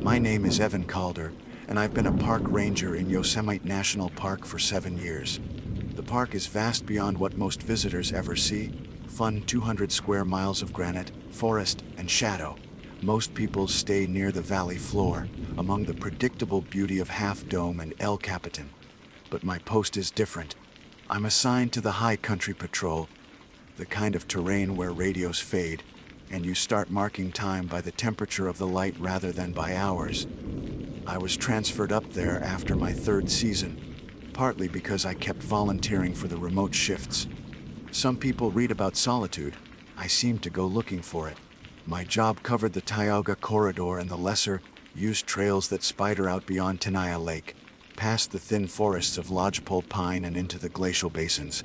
My name is Evan Calder, and I've been a park ranger in Yosemite National Park for 7 years. The park is vast beyond what most visitors ever see. Fun 200 square miles of granite, forest, and shadow. Most people stay near the valley floor, among the predictable beauty of Half Dome and El Capitan. But my post is different. I'm assigned to the High Country Patrol, the kind of terrain where radios fade, and you start marking time by the temperature of the light rather than by hours. I was transferred up there after my 3rd season, partly because I kept volunteering for the remote shifts. Some people read about solitude. I seemed to go looking for it. My job covered the Tioga Corridor and the lesser, used trails that spider out beyond Tenaya Lake, past the thin forests of lodgepole pine and into the glacial basins.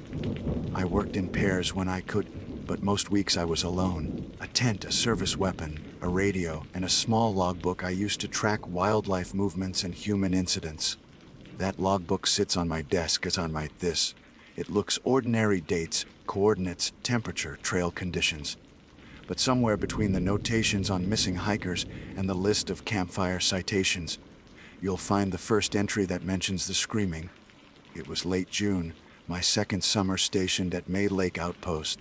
I worked in pairs when I could, but most weeks I was alone. A tent, a service weapon, a radio, and a small logbook I used to track wildlife movements and human incidents. That logbook sits on my desk as on my this. It looks ordinary: dates, coordinates, temperature, trail conditions. But somewhere between the notations on missing hikers and the list of campfire citations, you'll find the first entry that mentions the screaming. It was late June, my 2nd summer stationed at May Lake Outpost.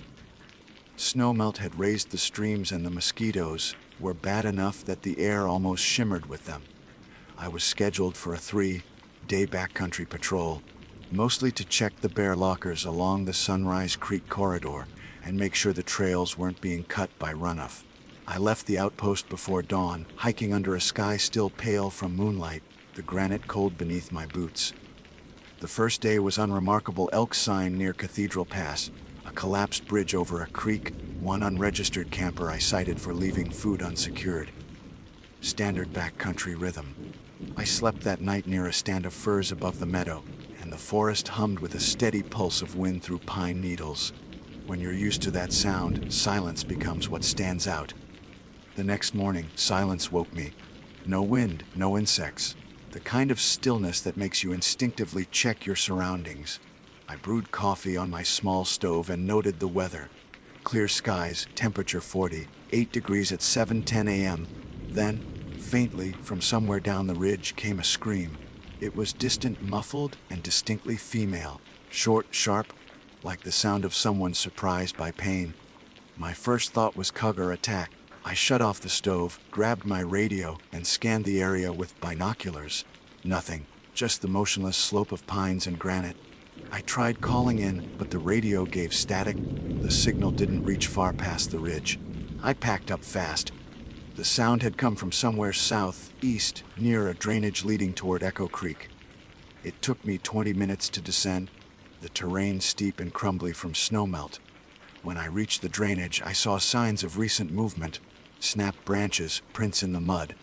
Snowmelt had raised the streams and the mosquitoes were bad enough that the air almost shimmered with them. I was scheduled for a 3-day backcountry patrol, mostly to check the bear lockers along the Sunrise Creek corridor and make sure the trails weren't being cut by runoff. I left the outpost before dawn, hiking under a sky still pale from moonlight, the granite cold beneath my boots. The first day was unremarkable: elk sign near Cathedral Pass, a collapsed bridge over a creek, one unregistered camper I cited for leaving food unsecured. Standard backcountry rhythm. I slept that night near a stand of firs above the meadow, and the forest hummed with a steady pulse of wind through pine needles. When you're used to that sound, silence becomes what stands out. The next morning, silence woke me. No wind, no insects. The kind of stillness that makes you instinctively check your surroundings. I brewed coffee on my small stove and noted the weather. Clear skies, temperature 48 degrees at 7:10 a.m. Then, faintly, from somewhere down the ridge came a scream. It was distant, muffled, and distinctly female. Short, sharp, like the sound of someone surprised by pain. My first thought was cougar attack. I shut off the stove, grabbed my radio, and scanned the area with binoculars. Nothing, just the motionless slope of pines and granite. I tried calling in, but the radio gave static. The signal didn't reach far past the ridge. I packed up fast. The sound had come from somewhere southeast, near a drainage leading toward Echo Creek. It took me 20 minutes to descend, the terrain steep and crumbly from snowmelt. When I reached the drainage, I saw signs of recent movement. Snapped branches, prints in the mud.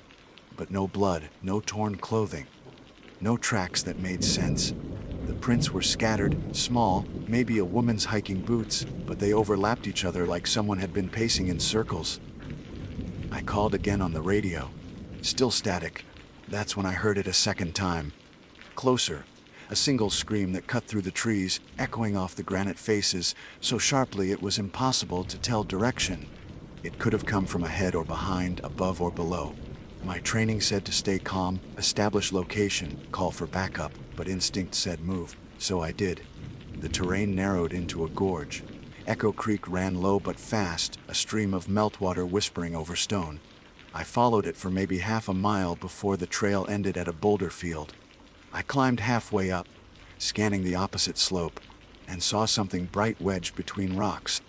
But no blood, no torn clothing. No tracks that made sense. The prints were scattered, small, maybe a woman's hiking boots, but they overlapped each other like someone had been pacing in circles. I called again on the radio. Still static. That's when I heard it a second time. Closer. A single scream that cut through the trees, echoing off the granite faces, so sharply it was impossible to tell direction. It could have come from ahead or behind, above or below. My training said to stay calm, establish location, call for backup, but instinct said move, so I did. The terrain narrowed into a gorge. Echo Creek ran low but fast, a stream of meltwater whispering over stone. I followed it for maybe half a mile before the trail ended at a boulder field. I climbed halfway up, scanning the opposite slope, and saw something bright wedged between rocks.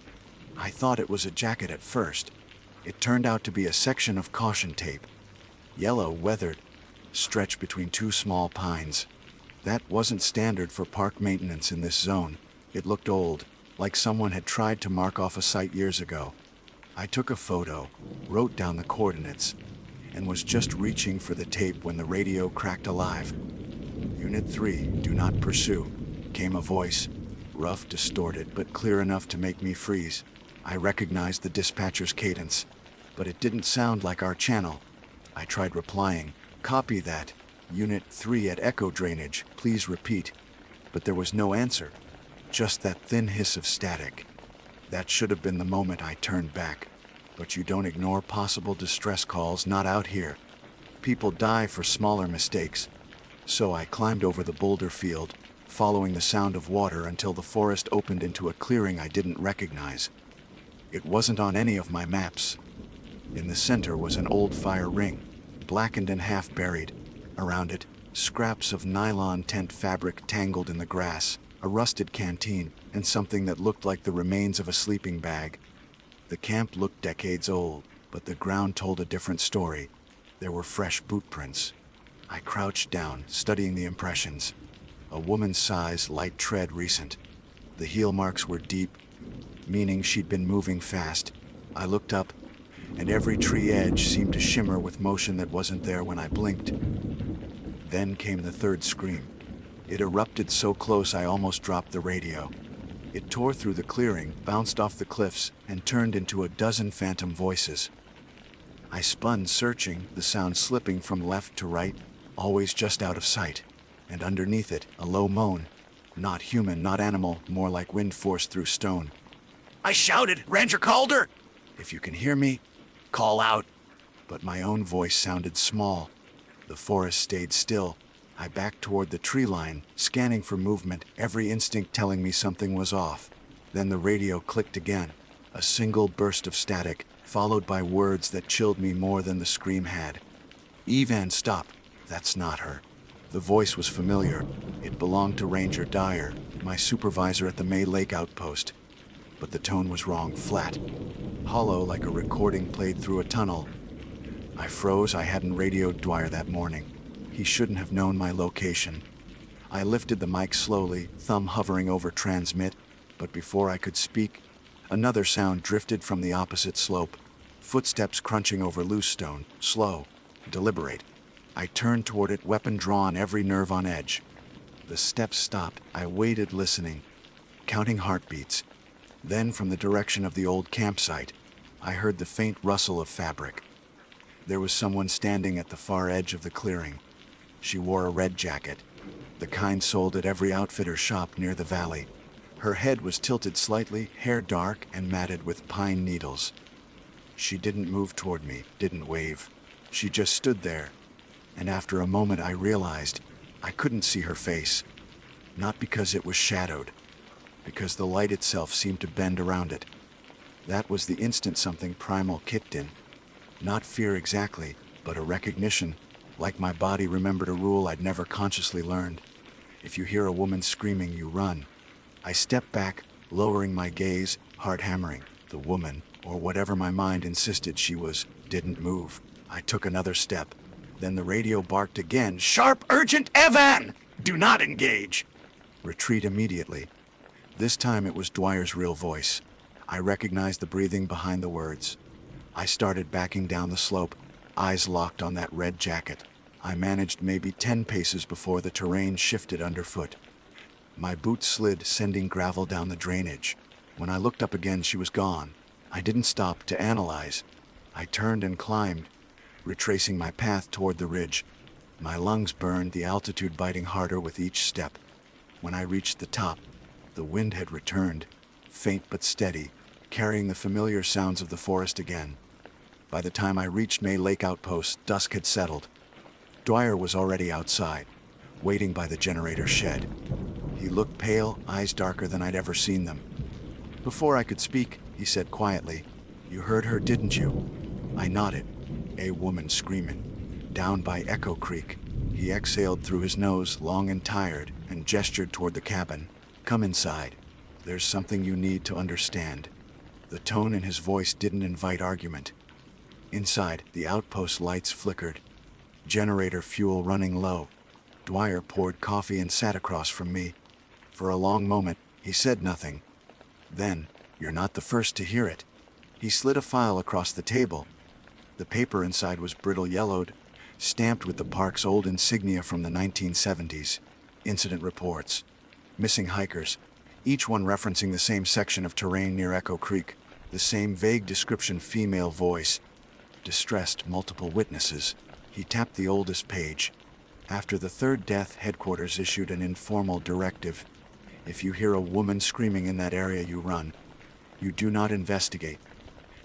I thought it was a jacket at first. It turned out to be a section of caution tape. Yellow, weathered, stretched between 2 small pines. That wasn't standard for park maintenance in this zone. It looked old, like someone had tried to mark off a site years ago. I took a photo, wrote down the coordinates, and was just reaching for the tape when the radio cracked alive. Unit 3, do not pursue, came a voice, rough, distorted, but clear enough to make me freeze. I recognized the dispatcher's cadence, but it didn't sound like our channel. I tried replying, copy that, Unit 3 at Echo Drainage, please repeat. But there was no answer, just that thin hiss of static. That should have been the moment I turned back, but you don't ignore possible distress calls, not out here. People die for smaller mistakes. So I climbed over the boulder field, following the sound of water until the forest opened into a clearing I didn't recognize. It wasn't on any of my maps. In the center was an old fire ring, blackened and half buried. Around it, scraps of nylon tent fabric tangled in the grass, a rusted canteen, and something that looked like the remains of a sleeping bag. The camp looked decades old, but the ground told a different story. There were fresh boot prints. I crouched down, studying the impressions. A woman's size, light tread, recent. The heel marks were deep, meaning she'd been moving fast. I looked up, and every tree edge seemed to shimmer with motion that wasn't there when I blinked. Then came the third scream. It erupted so close I almost dropped the radio. It tore through the clearing, bounced off the cliffs, and turned into a dozen phantom voices. I spun, searching, the sound slipping from left to right, always just out of sight. And underneath it, a low moan. Not human, not animal, more like wind forced through stone. I shouted, "Ranger Calder! If you can hear me, call out." But my own voice sounded small. The forest stayed still. I backed toward the tree line, scanning for movement, every instinct telling me something was off. Then the radio clicked again, a single burst of static, followed by words that chilled me more than the scream had. "Evan, stop. That's not her." The voice was familiar. It belonged to Ranger Dyer, my supervisor at the May Lake outpost. But the tone was wrong, flat, hollow like a recording played through a tunnel. I froze. I hadn't radioed Dwyer that morning. He shouldn't have known my location. I lifted the mic slowly, thumb hovering over transmit, but before I could speak, another sound drifted from the opposite slope. Footsteps crunching over loose stone, slow, deliberate. I turned toward it, weapon drawn, every nerve on edge. The steps stopped. I waited, listening, counting heartbeats. Then, from the direction of the old campsite, I heard the faint rustle of fabric. There was someone standing at the far edge of the clearing. She wore a red jacket, the kind sold at every outfitter shop near the valley. Her head was tilted slightly, hair dark and matted with pine needles. She didn't move toward me, didn't wave. She just stood there. And after a moment I realized I couldn't see her face. Not because it was shadowed, because the light itself seemed to bend around it. That was the instant something primal kicked in. Not fear exactly, but a recognition, like my body remembered a rule I'd never consciously learned. If you hear a woman screaming, you run. I stepped back, lowering my gaze, heart hammering. The woman, or whatever my mind insisted she was, didn't move. I took another step. Then the radio barked again. "Sharp, urgent, Evan! Do not engage!" Retreat immediately. This time it was Dwyer's real voice. I recognized the breathing behind the words. I started backing down the slope, eyes locked on that red jacket. I managed maybe 10 paces before the terrain shifted underfoot. My boots slid, sending gravel down the drainage. When I looked up again, she was gone. I didn't stop to analyze. I turned and climbed, retracing my path toward the ridge. My lungs burned, the altitude biting harder with each step. When I reached the top, the wind had returned, faint but steady, carrying the familiar sounds of the forest again. By the time I reached May Lake outpost, dusk had settled. Dwyer was already outside, waiting by the generator shed. He looked pale, eyes darker than I'd ever seen them. Before I could speak, he said quietly, "You heard her, didn't you?" I nodded. A woman screaming. Down by Echo Creek. He exhaled through his nose, long and tired, and gestured toward the cabin. "Come inside. There's something you need to understand." The tone in his voice didn't invite argument. Inside, the outpost lights flickered. Generator fuel running low. Dwyer poured coffee and sat across from me. For a long moment, he said nothing. Then, "You're not the first to hear it." He slid a file across the table. The paper inside was brittle yellowed, stamped with the park's old insignia from the 1970s. Incident reports. Missing hikers, each one referencing the same section of terrain near Echo Creek. The same vague description, female voice. Distressed, multiple witnesses. He tapped the oldest page. After the third death, headquarters issued an informal directive. If you hear a woman screaming in that area, you run. You do not investigate.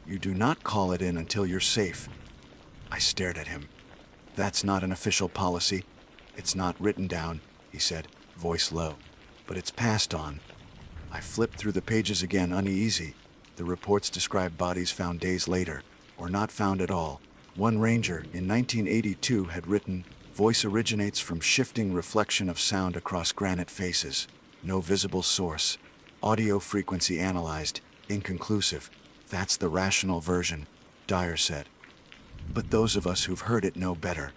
You do not call it in until you're safe. I stared at him. That's not an official policy. It's not written down, he said, voice low. But it's passed on. I flipped through the pages again, uneasy. The reports describe bodies found days later, or not found at all. One ranger in 1982 had written, "Voice originates from shifting reflection of sound across granite faces. No visible source. Audio frequency analyzed. Inconclusive. That's the rational version," Dyer said. "But those of us who've heard it know better.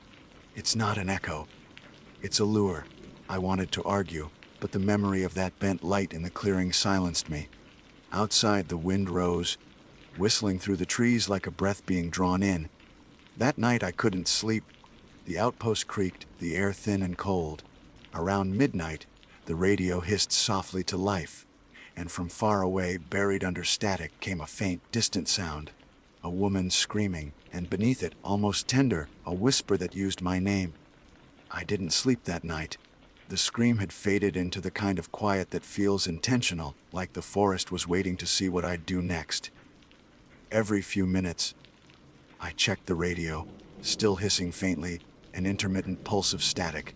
It's not an echo. It's a lure." I wanted to argue, but the memory of that bent light in the clearing silenced me. Outside, the wind rose, whistling through the trees like a breath being drawn in. That night I couldn't sleep. The outpost creaked, the air thin and cold. Around midnight, the radio hissed softly to life, and from far away, buried under static, came a faint, distant sound. A woman screaming, and beneath it, almost tender, a whisper that used my name. I didn't sleep that night. The scream had faded into the kind of quiet that feels intentional, like the forest was waiting to see what I'd do next. Every few minutes, I checked the radio, still hissing faintly, an intermittent pulse of static.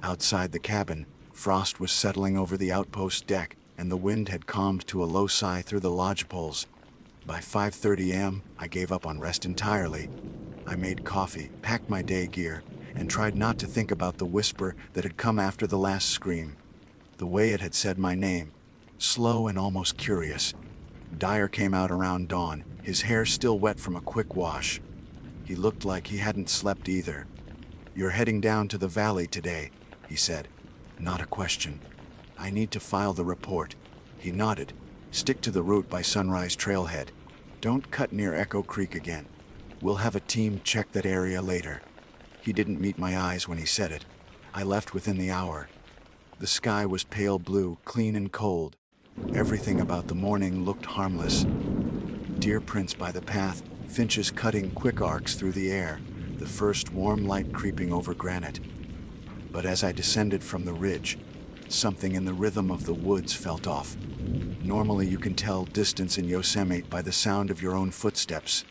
Outside the cabin, frost was settling over the outpost deck, and the wind had calmed to a low sigh through the lodgepoles. By 5:30 a.m., I gave up on rest entirely. I made coffee, packed my day gear, and tried not to think about the whisper that had come after the last scream. The way it had said my name, slow and almost curious. Dyer came out around dawn, his hair still wet from a quick wash. He looked like he hadn't slept either. "You're heading down to the valley today," he said. Not a question. "I need to file the report." He nodded. "Stick to the route by Sunrise Trailhead. Don't cut near Echo Creek again. We'll have a team check that area later." He didn't meet my eyes when he said it. I left within the hour. The sky was pale blue, clean and cold. Everything about the morning looked harmless. Deer prints by the path, finches cutting quick arcs through the air, the first warm light creeping over granite. But as I descended from the ridge, something in the rhythm of the woods felt off. Normally you can tell distance in Yosemite by the sound of your own footsteps.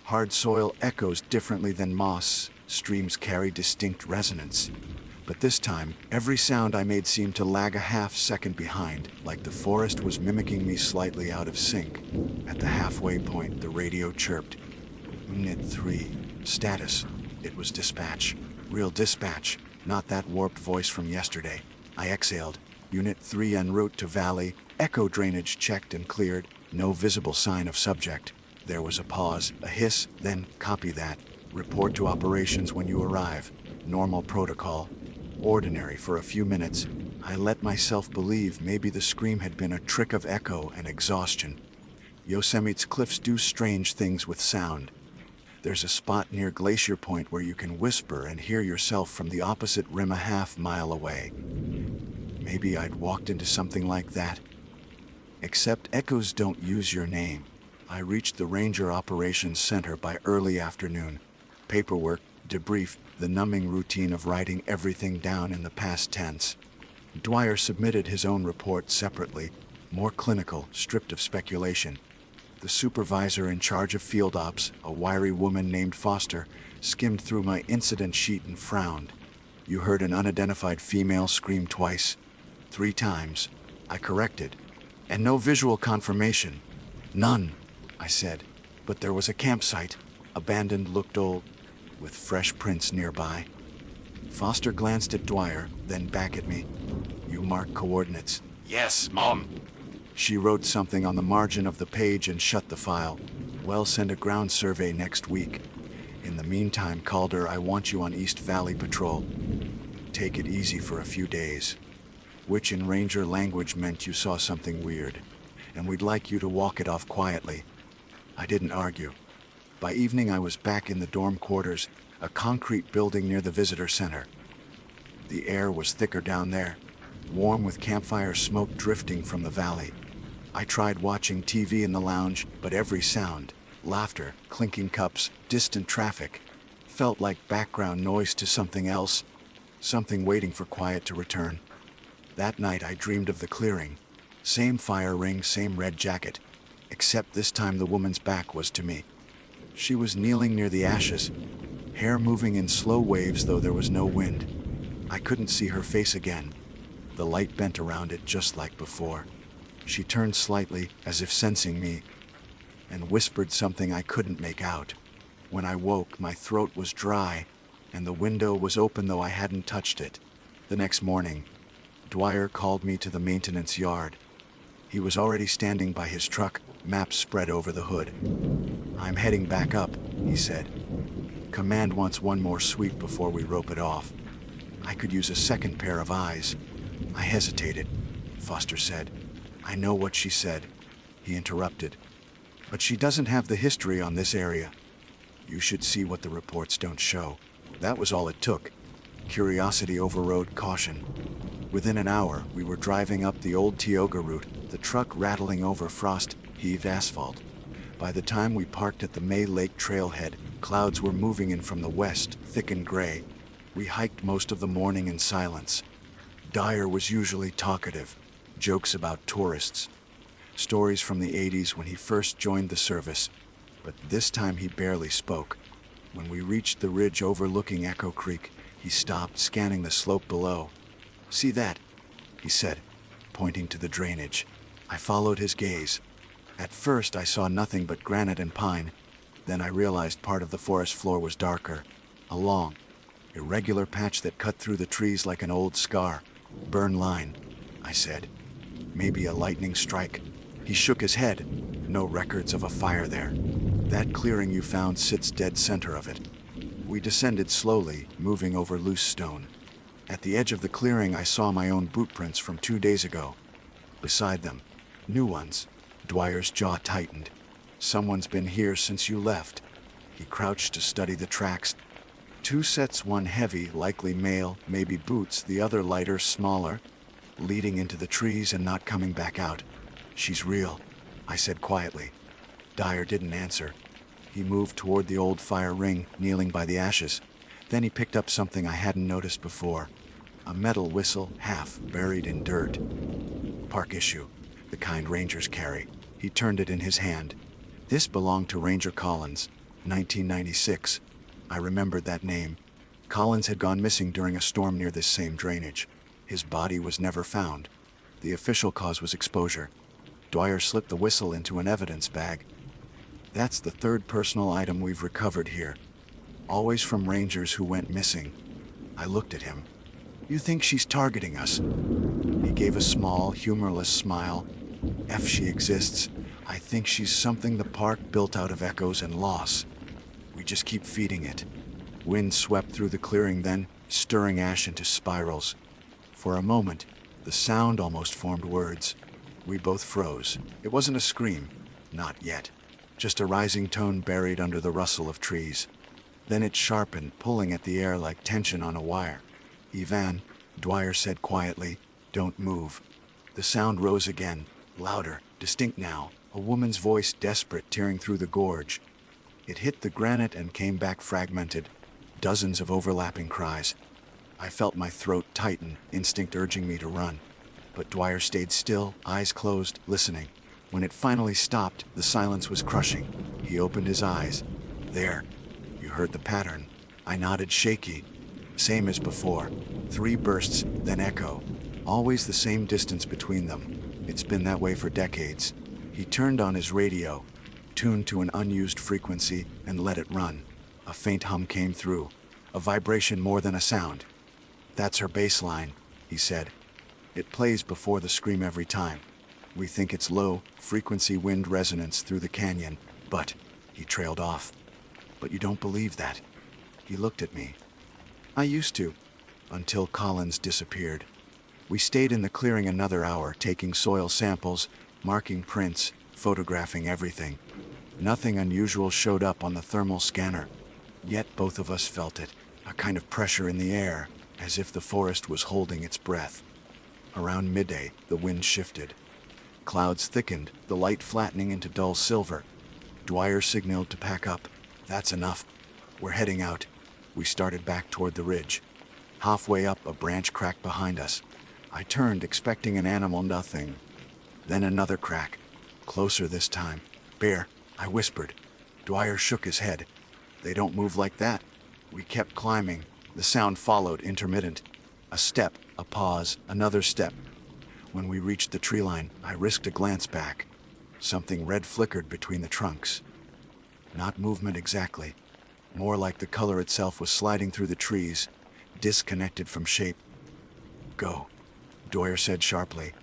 Hard soil echoes differently than moss, streams carry distinct resonance. But this time, every sound I made seemed to lag a half-second behind, like the forest was mimicking me slightly out of sync. At the halfway point, the radio chirped. "Unit 3, status." It was dispatch. Real dispatch, not that warped voice from yesterday. I exhaled. "Unit 3 en route to valley. Echo drainage checked and cleared. No visible sign of subject." There was a pause, a hiss, then, "Copy that. Report to operations when you arrive." Normal protocol. Ordinary for a few minutes. I let myself believe maybe the scream had been a trick of echo and exhaustion. Yosemite's cliffs do strange things with sound. There's a spot near Glacier Point where you can whisper and hear yourself from the opposite rim a half-mile away. Maybe I'd walked into something like that. Except echoes don't use your name. I reached the Ranger Operations Center by early afternoon. Paperwork, debrief, the numbing routine of writing everything down in the past tense. Dwyer submitted his own report separately, more clinical, stripped of speculation. The supervisor in charge of field ops, a wiry woman named Foster, skimmed through my incident sheet and frowned. "You heard an unidentified female scream twice." "3 times. I corrected. "And no visual confirmation." "None," I said. "But there was a campsite, abandoned, looked old, with fresh prints nearby." Foster glanced at Dwyer, then back at me. "You mark coordinates." "Yes, Mom." She wrote something on the margin of the page and shut the file. "Well, send a ground survey next week. In the meantime, Calder, I want you on East Valley Patrol. Take it easy for a few days." Which in Ranger language meant you saw something weird, and we'd like you to walk it off quietly. I didn't argue. By evening I was back in the dorm quarters, a concrete building near the visitor center. The air was thicker down there, warm with campfire smoke drifting from the valley. I tried watching TV in the lounge, but every sound, laughter, clinking cups, distant traffic, felt like background noise to something else, something waiting for quiet to return. That night I dreamed of the clearing. Same fire ring, same red jacket, except this time the woman's back was to me. She was kneeling near the ashes, hair moving in slow waves though there was no wind. I couldn't see her face again. The light bent around it just like before. She turned slightly, as if sensing me, and whispered something I couldn't make out. When I woke, my throat was dry, and the window was open though I hadn't touched it. The next morning, Dwyer called me to the maintenance yard. He was already standing by his truck, maps spread over the hood. "I'm heading back up," he said. "Command wants one more sweep before we rope it off." I could use a second pair of eyes. I hesitated. Foster said. "I know what she said," he interrupted. "But she doesn't have the history on this area. You should see what the reports don't show." That was all it took. Curiosity overrode caution. Within an hour, we were driving up the old Tioga route, the truck rattling over frost-heaved asphalt. By the time we parked at the May Lake trailhead, clouds were moving in from the west, thick and gray. We hiked most of the morning in silence. Dyer was usually talkative, jokes about tourists, stories from the 80s when he first joined the service, but this time he barely spoke. When we reached the ridge overlooking Echo Creek, he stopped, scanning the slope below. "See that?" he said, pointing to the drainage. I followed his gaze. At first I saw nothing but granite and pine. Then I realized part of the forest floor was darker. A long, irregular patch that cut through the trees like an old scar. "Burn line," I said. "Maybe a lightning strike." He shook his head. "No records of a fire there. That clearing you found sits dead center of it." We descended slowly, moving over loose stone. At the edge of the clearing I saw my own boot prints from 2 days ago. Beside them, new ones. Dwyer's jaw tightened. "Someone's been here since you left." He crouched to study the tracks. 2 sets, one heavy, likely male, maybe boots, the other lighter, smaller, leading into the trees and not coming back out. "She's real," I said quietly. Dyer didn't answer. He moved toward the old fire ring, kneeling by the ashes. Then he picked up something I hadn't noticed before. A metal whistle, half buried in dirt. Park issue, the kind rangers carry. He turned it in his hand. This belonged to Ranger Collins, 1996. I remembered that name. Collins had gone missing during a storm near this same drainage. His body was never found. The official cause was exposure. Dwyer slipped the whistle into an evidence bag. "That's the 3rd personal item we've recovered here. Always from rangers who went missing." I looked at him. "You think she's targeting us?" He gave a small, humorless smile. "If she exists, I think she's something the park built out of echoes and loss. We just keep feeding it." Wind swept through the clearing then, stirring ash into spirals. For a moment, the sound almost formed words. We both froze. It wasn't a scream. Not yet. Just a rising tone buried under the rustle of trees. Then it sharpened, pulling at the air like tension on a wire. "Ivan," Dwyer said quietly, "don't move." The sound rose again, louder, distinct now, a woman's voice, desperate, tearing through the gorge. It hit the granite and came back fragmented, dozens of overlapping cries. I felt my throat tighten, instinct urging me to run. But Dwyer stayed still, eyes closed, listening. When it finally stopped, the silence was crushing. He opened his eyes. "There. You heard the pattern." I nodded, shaky. "Same as before. 3 bursts, then echo. Always the same distance between them. It's been that way for decades." He turned on his radio, tuned to an unused frequency, and let it run. A faint hum came through, a vibration more than a sound. "That's her bass line," he said. "It plays before the scream every time. We think it's low, frequency wind resonance through the canyon, but..." He trailed off. "But you don't believe that?" He looked at me. "I used to, until Collins disappeared." We stayed in the clearing another hour, taking soil samples, marking prints, photographing everything. Nothing unusual showed up on the thermal scanner. Yet both of us felt it, a kind of pressure in the air, as if the forest was holding its breath. Around midday, the wind shifted. Clouds thickened, the light flattening into dull silver. Dwyer signaled to pack up. "That's enough. We're heading out." We started back toward the ridge. Halfway up, a branch cracked behind us. I turned, expecting an animal. Nothing. Then another crack. Closer this time. "Bear," I whispered. Dwyer shook his head. "They don't move like that." We kept climbing. The sound followed, intermittent. A step, a pause, another step. When we reached the tree line, I risked a glance back. Something red flickered between the trunks. Not movement exactly. More like the color itself was sliding through the trees, disconnected from shape. "Go," Dwyer said sharply.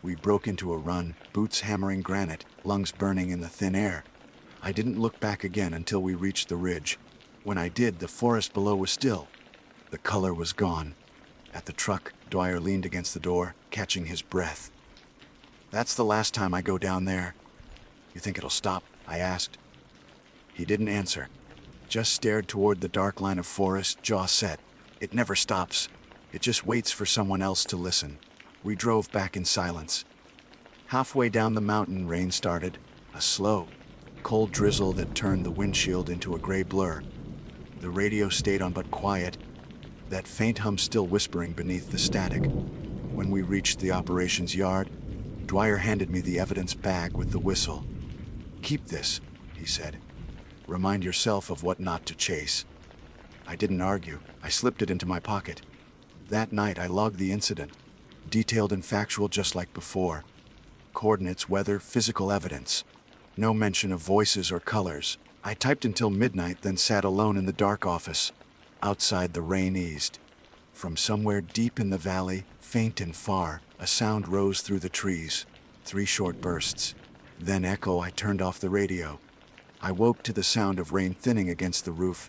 We broke into a run, boots hammering granite, lungs burning in the thin air. I didn't look back again until we reached the ridge. When I did, the forest below was still. The color was gone. At the truck, Dwyer leaned against the door, catching his breath. "That's the last time I go down there." "You think it'll stop?" I asked. He didn't answer, just stared toward the dark line of forest, jaw set. "It never stops. It just waits for someone else to listen." We drove back in silence. Halfway down the mountain, rain started, a slow, cold drizzle that turned the windshield into a gray blur. The radio stayed on but quiet, that faint hum still whispering beneath the static. When we reached the operations yard, Dwyer handed me the evidence bag with the whistle. "Keep this," he said. "Remind yourself of what not to chase." I didn't argue. I slipped it into my pocket. That night I logged the incident, detailed and factual just like before. Coordinates, weather, physical evidence. No mention of voices or colors. I typed until midnight, then sat alone in the dark office. Outside, the rain eased. From somewhere deep in the valley, faint and far, a sound rose through the trees. 3 short bursts. Then echo. I turned off the radio. I woke to the sound of rain thinning against the roof.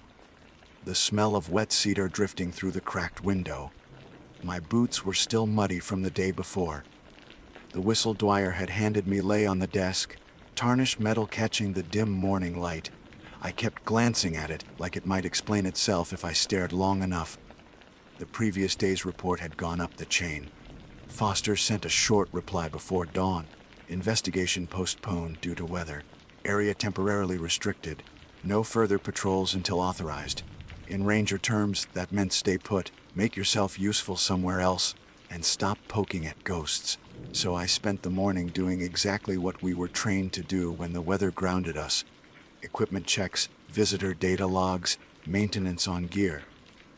The smell of wet cedar drifting through the cracked window. My boots were still muddy from the day before. The whistle Dwyer had handed me lay on the desk, tarnished metal catching the dim morning light. I kept glancing at it, like it might explain itself if I stared long enough. The previous day's report had gone up the chain. Foster sent a short reply before dawn. Investigation postponed due to weather. Area temporarily restricted. No further patrols until authorized. In Ranger terms, that meant stay put, make yourself useful somewhere else, and stop poking at ghosts. So I spent the morning doing exactly what we were trained to do when the weather grounded us. Equipment checks, visitor data logs, maintenance on gear.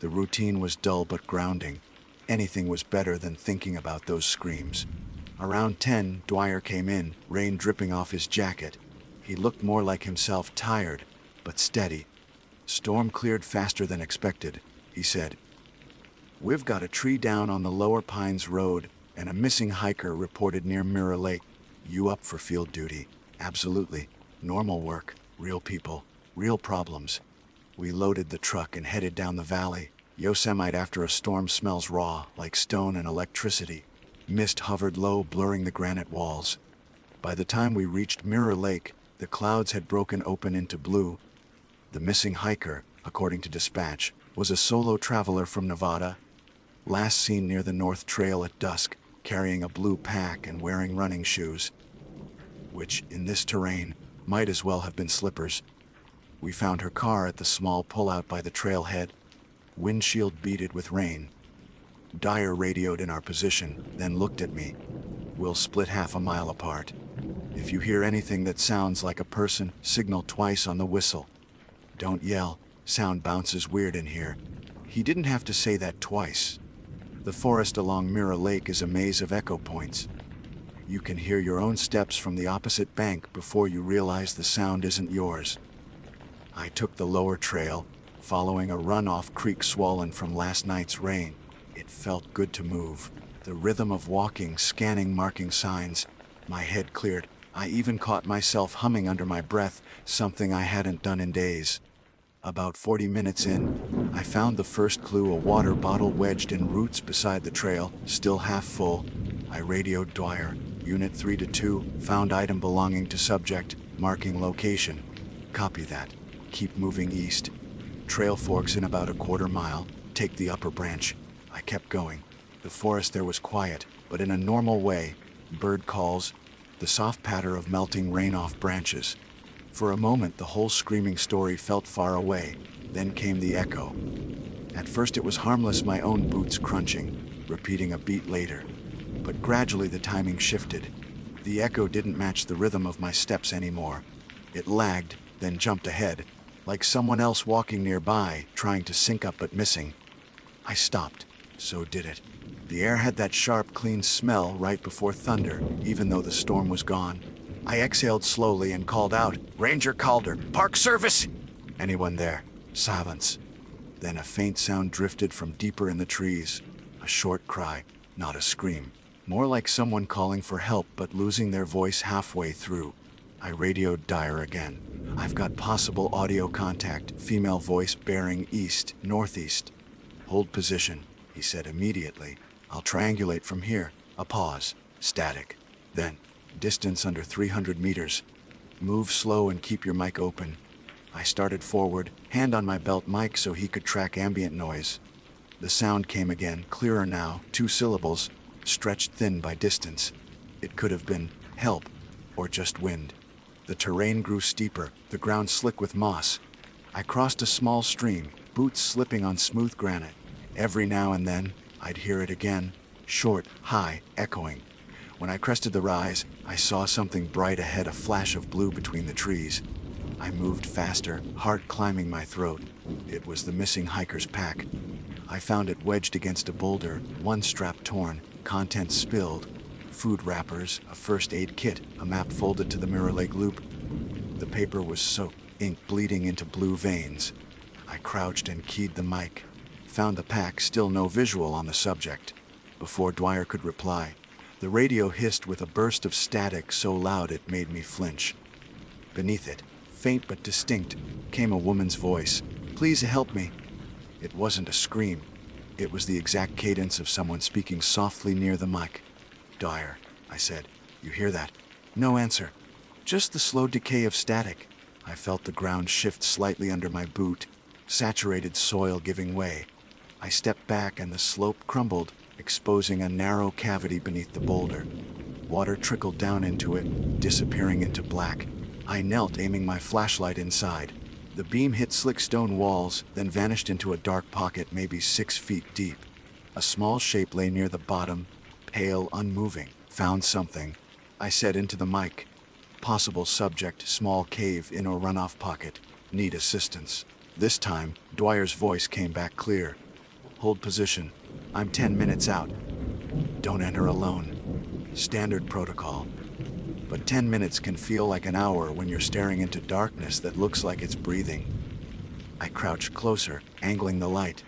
The routine was dull but grounding. Anything was better than thinking about those screams. Around 10, Dwyer came in, rain dripping off his jacket. He looked more like himself, tired, but steady. "Storm cleared faster than expected," he said. "We've got a tree down on the Lower Pines Road and a missing hiker reported near Mirror Lake. You up for field duty?" "Absolutely. Normal work, real people, real problems." We loaded the truck and headed down the valley. Yosemite after a storm smells raw, like stone and electricity. Mist hovered low, blurring the granite walls. By the time we reached Mirror Lake, the clouds had broken open into blue. The missing hiker, according to dispatch, was a solo traveler from Nevada, last seen near the North Trail at dusk, carrying a blue pack and wearing running shoes, which, in this terrain, might as well have been slippers. We found her car at the small pullout by the trailhead, windshield beaded with rain. Dyer radioed in our position, then looked at me. "We'll split half a mile apart. If you hear anything that sounds like a person, signal twice on the whistle. Don't yell, sound bounces weird in here." He didn't have to say that twice. The forest along Mirror Lake is a maze of echo points. You can hear your own steps from the opposite bank before you realize the sound isn't yours. I took the lower trail, following a runoff creek swollen from last night's rain. It felt good to move. The rhythm of walking, scanning, marking signs. My head cleared. I even caught myself humming under my breath, something I hadn't done in days. About 40 minutes in, I found the first clue, a water bottle wedged in roots beside the trail, still half full. I radioed Dwyer. "Unit 3-2, found item belonging to subject, marking location." "Copy that. Keep moving east. Trail forks in about a quarter mile. Take the upper branch." I kept going. The forest there was quiet, but in a normal way. Bird calls, the soft patter of melting rain off branches. For a moment, the whole screaming story felt far away. Then came the echo. At first it was harmless, my own boots crunching, repeating a beat later. But gradually the timing shifted. The echo didn't match the rhythm of my steps anymore. It lagged, then jumped ahead, like someone else walking nearby, trying to sync up but missing. I stopped. So did it. The air had that sharp, clean smell right before thunder, even though the storm was gone. I exhaled slowly and called out, "Ranger Calder, Park Service!" "Anyone there?" Silence. Then a faint sound drifted from deeper in the trees. A short cry, not a scream. More like someone calling for help but losing their voice halfway through. I radioed Dyer again. "I've got possible audio contact, female voice bearing east, northeast." "Hold position," he said immediately. "I'll triangulate from here." A pause. Static. Then, distance under 300 meters. "Move slow and keep your mic open." I started forward, hand on my belt mic so he could track ambient noise. The sound came again, clearer now, 2 syllables, stretched thin by distance. It could have been help, or just wind. The terrain grew steeper, the ground slick with moss. I crossed a small stream, boots slipping on smooth granite. Every now and then, I'd hear it again, short, high, echoing. When I crested the rise, I saw something bright ahead, a flash of blue between the trees. I moved faster, heart climbing my throat. It was the missing hiker's pack. I found it wedged against a boulder, one strap torn, contents spilled. Food wrappers, a first aid kit, a map folded to the Mirror Lake loop. The paper was soaked, ink bleeding into blue veins. I crouched and keyed the mic. Found the pack, still no visual on the subject. Before Dwyer could reply, the radio hissed with a burst of static so loud it made me flinch. Beneath it, faint but distinct, came a woman's voice. "Please help me." It wasn't a scream. It was the exact cadence of someone speaking softly near the mic. "Dwyer," I said, "you hear that?" No answer. Just the slow decay of static. I felt the ground shift slightly under my boot, saturated soil giving way. I stepped back and the slope crumbled, exposing a narrow cavity beneath the boulder. Water trickled down into it, disappearing into black. I knelt, aiming my flashlight inside. The beam hit slick stone walls, then vanished into a dark pocket maybe 6 feet deep. A small shape lay near the bottom, pale, unmoving. "Found something," I said into the mic. "Possible subject, small cave in or runoff pocket. Need assistance." This time, Dwyer's voice came back clear. "Hold position. I'm 10 minutes out. Don't enter alone." Standard protocol. But 10 minutes can feel like an hour when you're staring into darkness that looks like it's breathing. I crouched closer, angling the light.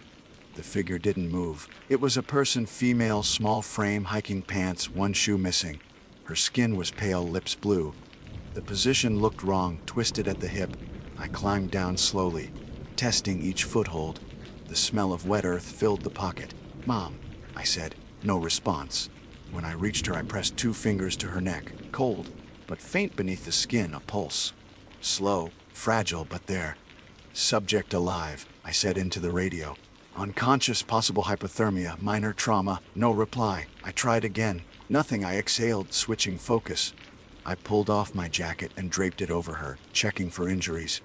The figure didn't move. It was a person, female, small frame, hiking pants, one shoe missing. Her skin was pale, lips blue. The position looked wrong, twisted at the hip. I climbed down slowly, testing each foothold. The smell of wet earth filled the pocket. "Mom," I said. No response. When I reached her, I pressed 2 fingers to her neck. Cold, but faint beneath the skin, a pulse. Slow, fragile, but there. "Subject alive," I said into the radio. "Unconscious, possible hypothermia, minor trauma." No reply. I tried again. Nothing. I exhaled, switching focus. I pulled off my jacket and draped it over her, checking for injuries.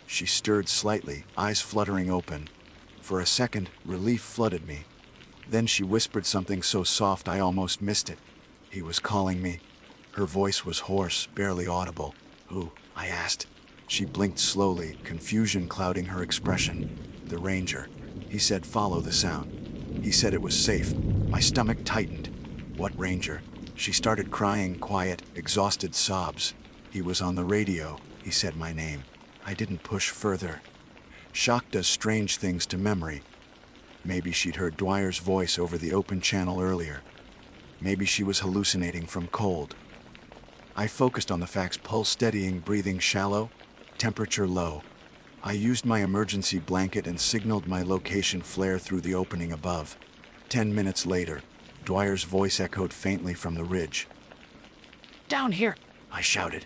She stirred slightly, eyes fluttering open. For a second, relief flooded me. Then she whispered something so soft I almost missed it. He was calling me. Her voice was hoarse, barely audible. "Who?" I asked. She blinked slowly, confusion clouding her expression. "The ranger." He said, "Follow the sound." He said it was safe. My stomach tightened. "What ranger?" She started crying, quiet, exhausted sobs. "He was on the radio." He said my name. I didn't push further. Shock does strange things to memory. Maybe she'd heard Dwyer's voice over the open channel earlier. Maybe she was hallucinating from cold. I focused on the facts: pulse steadying, breathing shallow, temperature low. I used my emergency blanket and signaled my location flare through the opening above. 10 minutes later, Dwyer's voice echoed faintly from the ridge. "Down here," I shouted.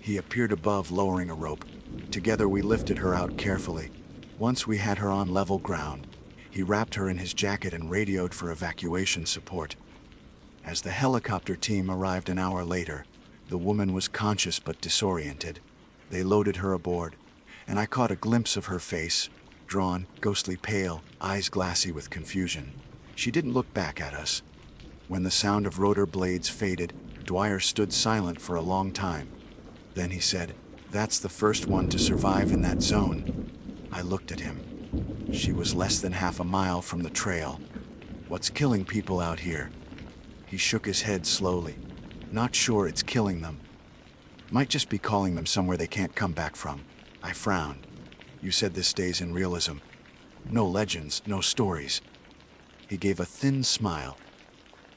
He appeared above, lowering a rope. Together we lifted her out carefully. Once we had her on level ground, he wrapped her in his jacket and radioed for evacuation support. As the helicopter team arrived an hour later, the woman was conscious but disoriented. They loaded her aboard, and I caught a glimpse of her face, drawn, ghostly pale, eyes glassy with confusion. She didn't look back at us. When the sound of rotor blades faded, Dwyer stood silent for a long time. Then he said, That's the first one to survive in that zone. I looked at him. She was less than half a mile from the trail. What's killing people out here? He shook his head slowly. Not sure it's killing them. Might just be calling them somewhere they can't come back from. I frowned. You said this stays in realism. No legends, no stories. He gave a thin smile.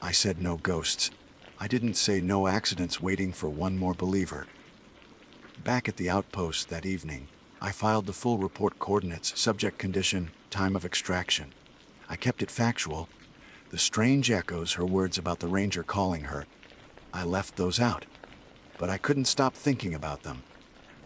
I said no ghosts. I didn't say no accidents waiting for one more believer. Back at the outpost that evening, I filed the full report: coordinates, subject, condition, time of extraction. I kept it factual. The strange echoes, her words about the ranger calling her, I left those out. But I couldn't stop thinking about them.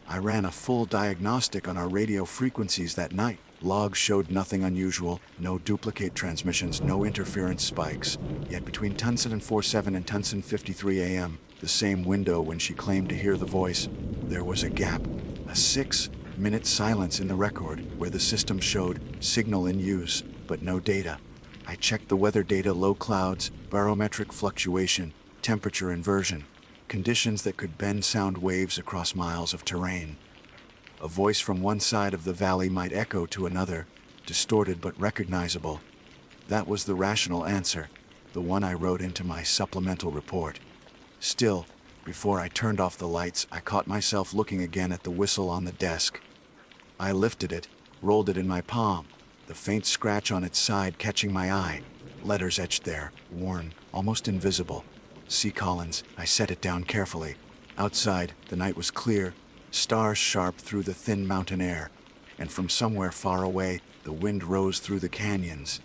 I ran a full diagnostic on our radio frequencies that night. Logs showed nothing unusual, no duplicate transmissions, no interference spikes. Yet between Tunson and 47 and Tunson 53 a.m., the same window when she claimed to hear the voice, there was a gap, a 6-minute silence in the record where the system showed signal in use, but no data. I checked the weather data: low clouds, barometric fluctuation, temperature inversion, conditions that could bend sound waves across miles of terrain. A voice from one side of the valley might echo to another, distorted but recognizable. That was the rational answer, the one I wrote into my supplemental report. Still, before I turned off the lights, I caught myself looking again at the whistle on the desk. I lifted it, rolled it in my palm, the faint scratch on its side catching my eye. Letters etched there, worn, almost invisible. C. Collins. I set it down carefully. Outside, the night was clear, stars sharp through the thin mountain air, and from somewhere far away, the wind rose through the canyons.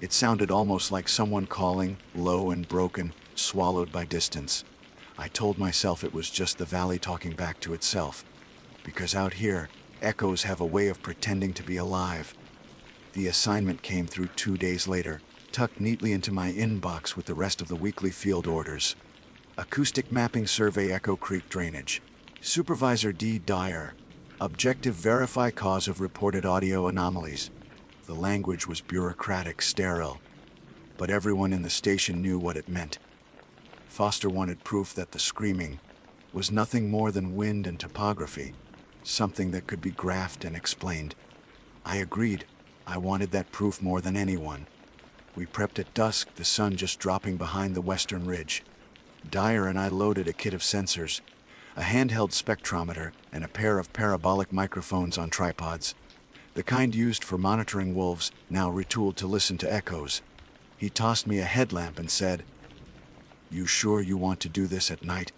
It sounded almost like someone calling, low and broken, swallowed by distance. I told myself it was just the valley talking back to itself, because out here, echoes have a way of pretending to be alive. The assignment came through 2 days later, tucked neatly into my inbox with the rest of the weekly field orders. Acoustic mapping survey, Echo Creek drainage. Supervisor D. Dyer. Objective, verify cause of reported audio anomalies. The language was bureaucratic, sterile, but everyone in the station knew what it meant. Foster wanted proof that the screaming was nothing more than wind and topography, something that could be graphed and explained. I agreed. I wanted that proof more than anyone. We prepped at dusk, the sun just dropping behind the western ridge. Dyer and I loaded a kit of sensors, a handheld spectrometer, and a pair of parabolic microphones on tripods, the kind used for monitoring wolves, now retooled to listen to echoes. He tossed me a headlamp and said, "You sure you want to do this at night?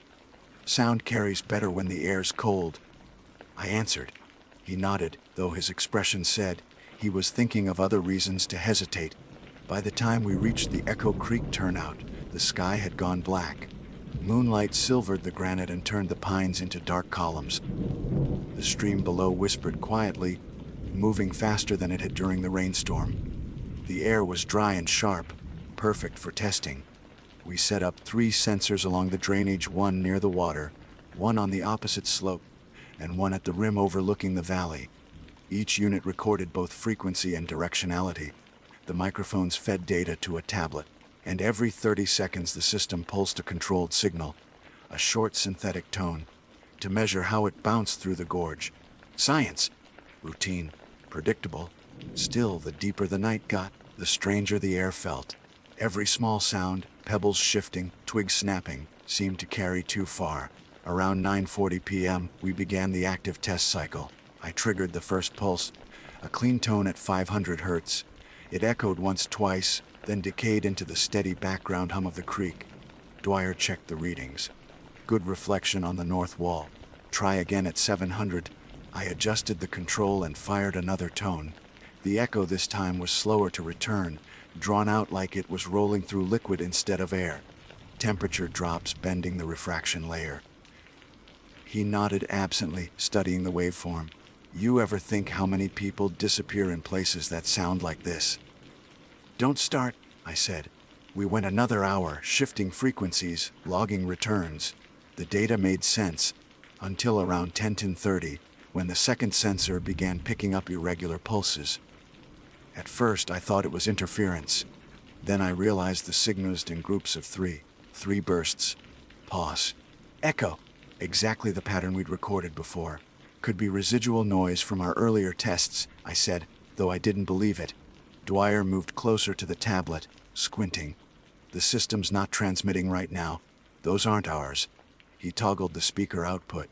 Sound carries better when the air's cold." I answered. He nodded, though his expression said he was thinking of other reasons to hesitate. By the time we reached the Echo Creek turnout, the sky had gone black. Moonlight silvered the granite and turned the pines into dark columns. The stream below whispered quietly, moving faster than it had during the rainstorm. The air was dry and sharp, perfect for testing. We set up 3 sensors along the drainage, one near the water, one on the opposite slope, and one at the rim overlooking the valley. Each unit recorded both frequency and directionality. The microphones fed data to a tablet, and every 30 seconds the system pulsed a controlled signal, a short synthetic tone, to measure how it bounced through the gorge. Science. Routine. Predictable. Still, the deeper the night got, the stranger the air felt. Every small sound, pebbles shifting, twigs snapping, seemed to carry too far. Around 9:40 p.m., we began the active test cycle. I triggered the first pulse, a clean tone at 500 hertz. It echoed once, twice, then decayed into the steady background hum of the creek. Dwyer checked the readings. Good reflection on the north wall. Try again at 700. I adjusted the control and fired another tone. The echo this time was slower to return, drawn out like it was rolling through liquid instead of air. Temperature drops, bending the refraction layer. He nodded absently, studying the waveform. You ever think how many people disappear in places that sound like this? Don't start, I said. We went another hour, shifting frequencies, logging returns. The data made sense, until around 10:30, when the second sensor began picking up irregular pulses. At first, I thought it was interference. Then I realized the signals in groups of 3 bursts. Pause. Echo. Exactly the pattern we'd recorded before. Could be residual noise from our earlier tests, I said, though I didn't believe it. Dwyer moved closer to the tablet, squinting. The system's not transmitting right now. Those aren't ours. He toggled the speaker output.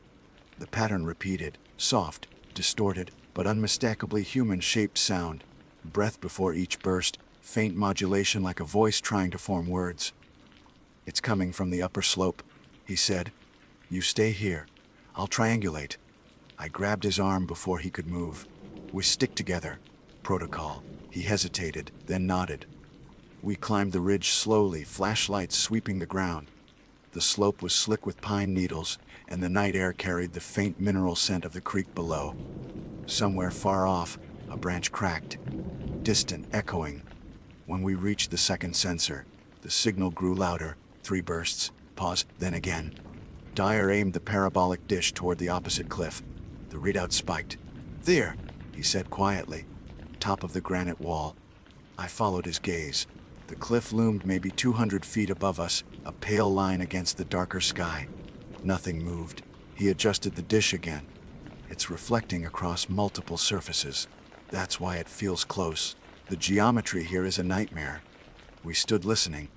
The pattern repeated, soft, distorted, but unmistakably human-shaped sound. Breath before each burst, faint modulation like a voice trying to form words. It's coming from the upper slope, he said. You stay here. I'll triangulate. I grabbed his arm before he could move. We stick together. Protocol. He hesitated, then nodded. We climbed the ridge slowly, flashlights sweeping the ground. The slope was slick with pine needles, and the night air carried the faint mineral scent of the creek below. Somewhere far off, a branch cracked, distant, echoing. When we reached the second sensor, the signal grew louder, 3 bursts, pause, then again. Dyer aimed the parabolic dish toward the opposite cliff. The readout spiked. There, he said quietly. Top of the granite wall. I followed his gaze. The cliff loomed maybe 200 feet above us, a pale line against the darker sky. Nothing moved. He adjusted the dish again. It's reflecting across multiple surfaces. That's why it feels close. The geometry here is a nightmare. We stood listening.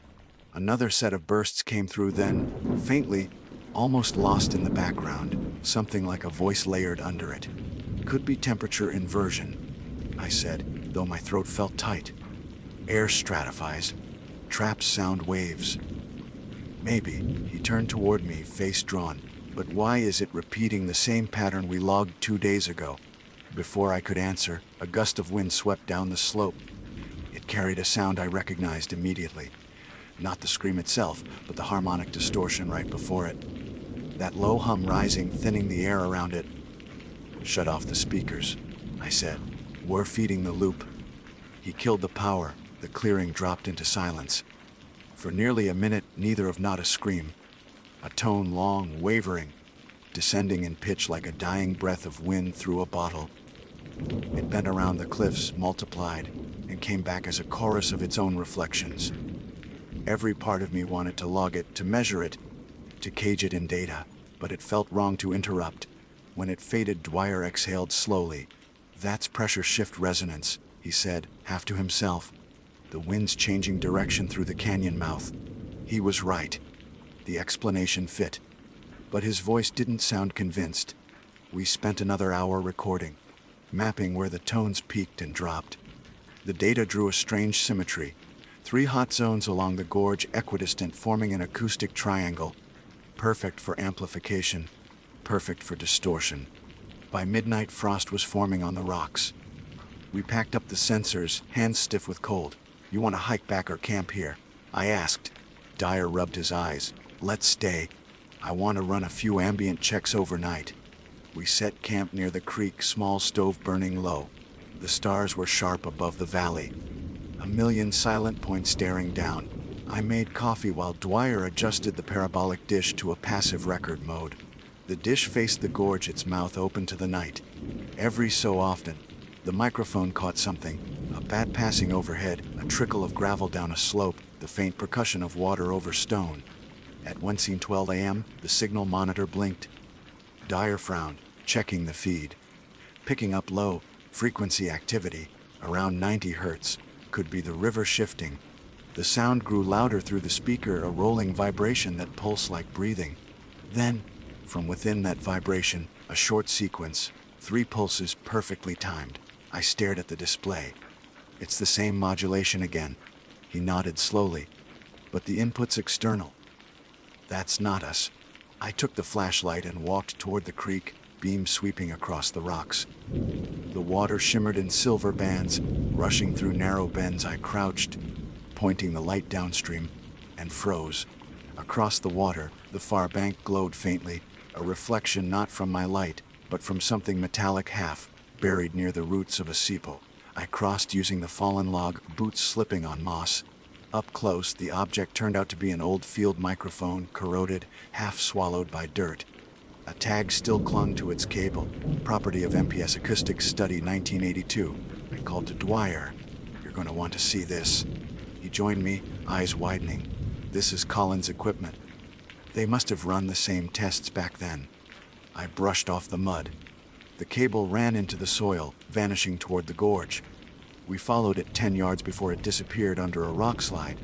Another set of bursts came through then, faintly, almost lost in the background, something like a voice layered under it. Could be temperature inversion, I said, though my throat felt tight. Air stratifies. Traps sound waves. Maybe. He turned toward me, face drawn. But why is it repeating the same pattern we logged 2 days ago? Before I could answer, a gust of wind swept down the slope. It carried a sound I recognized immediately. Not the scream itself, but the harmonic distortion right before it. That low hum rising, thinning the air around it. Shut off the speakers, I said. We're feeding the loop. He killed the power. The clearing dropped into silence. For nearly a minute, neither of not a scream. A tone long, wavering, descending in pitch like a dying breath of wind through a bottle. It bent around the cliffs, multiplied, and came back as a chorus of its own reflections. Every part of me wanted to log it, to measure it, to cage it in data, but it felt wrong to interrupt. When it faded, Dwyer exhaled slowly. That's pressure shift resonance, he said, half to himself. The wind's changing direction through the canyon mouth. He was right. The explanation fit. But his voice didn't sound convinced. We spent another hour recording, mapping where the tones peaked and dropped. The data drew a strange symmetry. 3 hot zones along the gorge, equidistant, forming an acoustic triangle. Perfect for amplification, perfect for distortion. By midnight, frost was forming on the rocks. We packed up the sensors, hands stiff with cold. You want to hike back or camp here? I asked. Dyer rubbed his eyes. Let's stay. I want to run a few ambient checks overnight. We set camp near the creek, small stove burning low. The stars were sharp above the valley. A million silent points staring down. I made coffee while Dwyer adjusted the parabolic dish to a passive record mode. The dish faced the gorge, its mouth open to the night. Every so often, the microphone caught something, a bat passing overhead, a trickle of gravel down a slope, the faint percussion of water over stone. At 12 a.m., the signal monitor blinked. Dyer frowned, checking the feed. Picking up low, frequency activity, around 90 hertz, could be the river shifting. The sound grew louder through the speaker, a rolling vibration that pulsed like breathing. Then, from within that vibration, a short sequence, 3 pulses perfectly timed. I stared at the display. It's the same modulation again. He nodded slowly. But the input's external. That's not us. I took the flashlight and walked toward the creek, beam sweeping across the rocks. The water shimmered in silver bands, rushing through narrow bends. I crouched, pointing the light downstream, and froze. Across the water, the far bank glowed faintly, a reflection not from my light, but from something metallic half buried near the roots of a sepal. I crossed using the fallen log, boots slipping on moss. Up close, the object turned out to be an old field microphone, corroded, half swallowed by dirt. A tag still clung to its cable, property of MPS Acoustics Study 1982. I called to Dwyer. You're going to want to see this. He joined me, eyes widening. This is Colin's equipment. They must have run the same tests back then. I brushed off the mud. The cable ran into the soil, vanishing toward the gorge. We followed it 10 yards before it disappeared under a rock slide.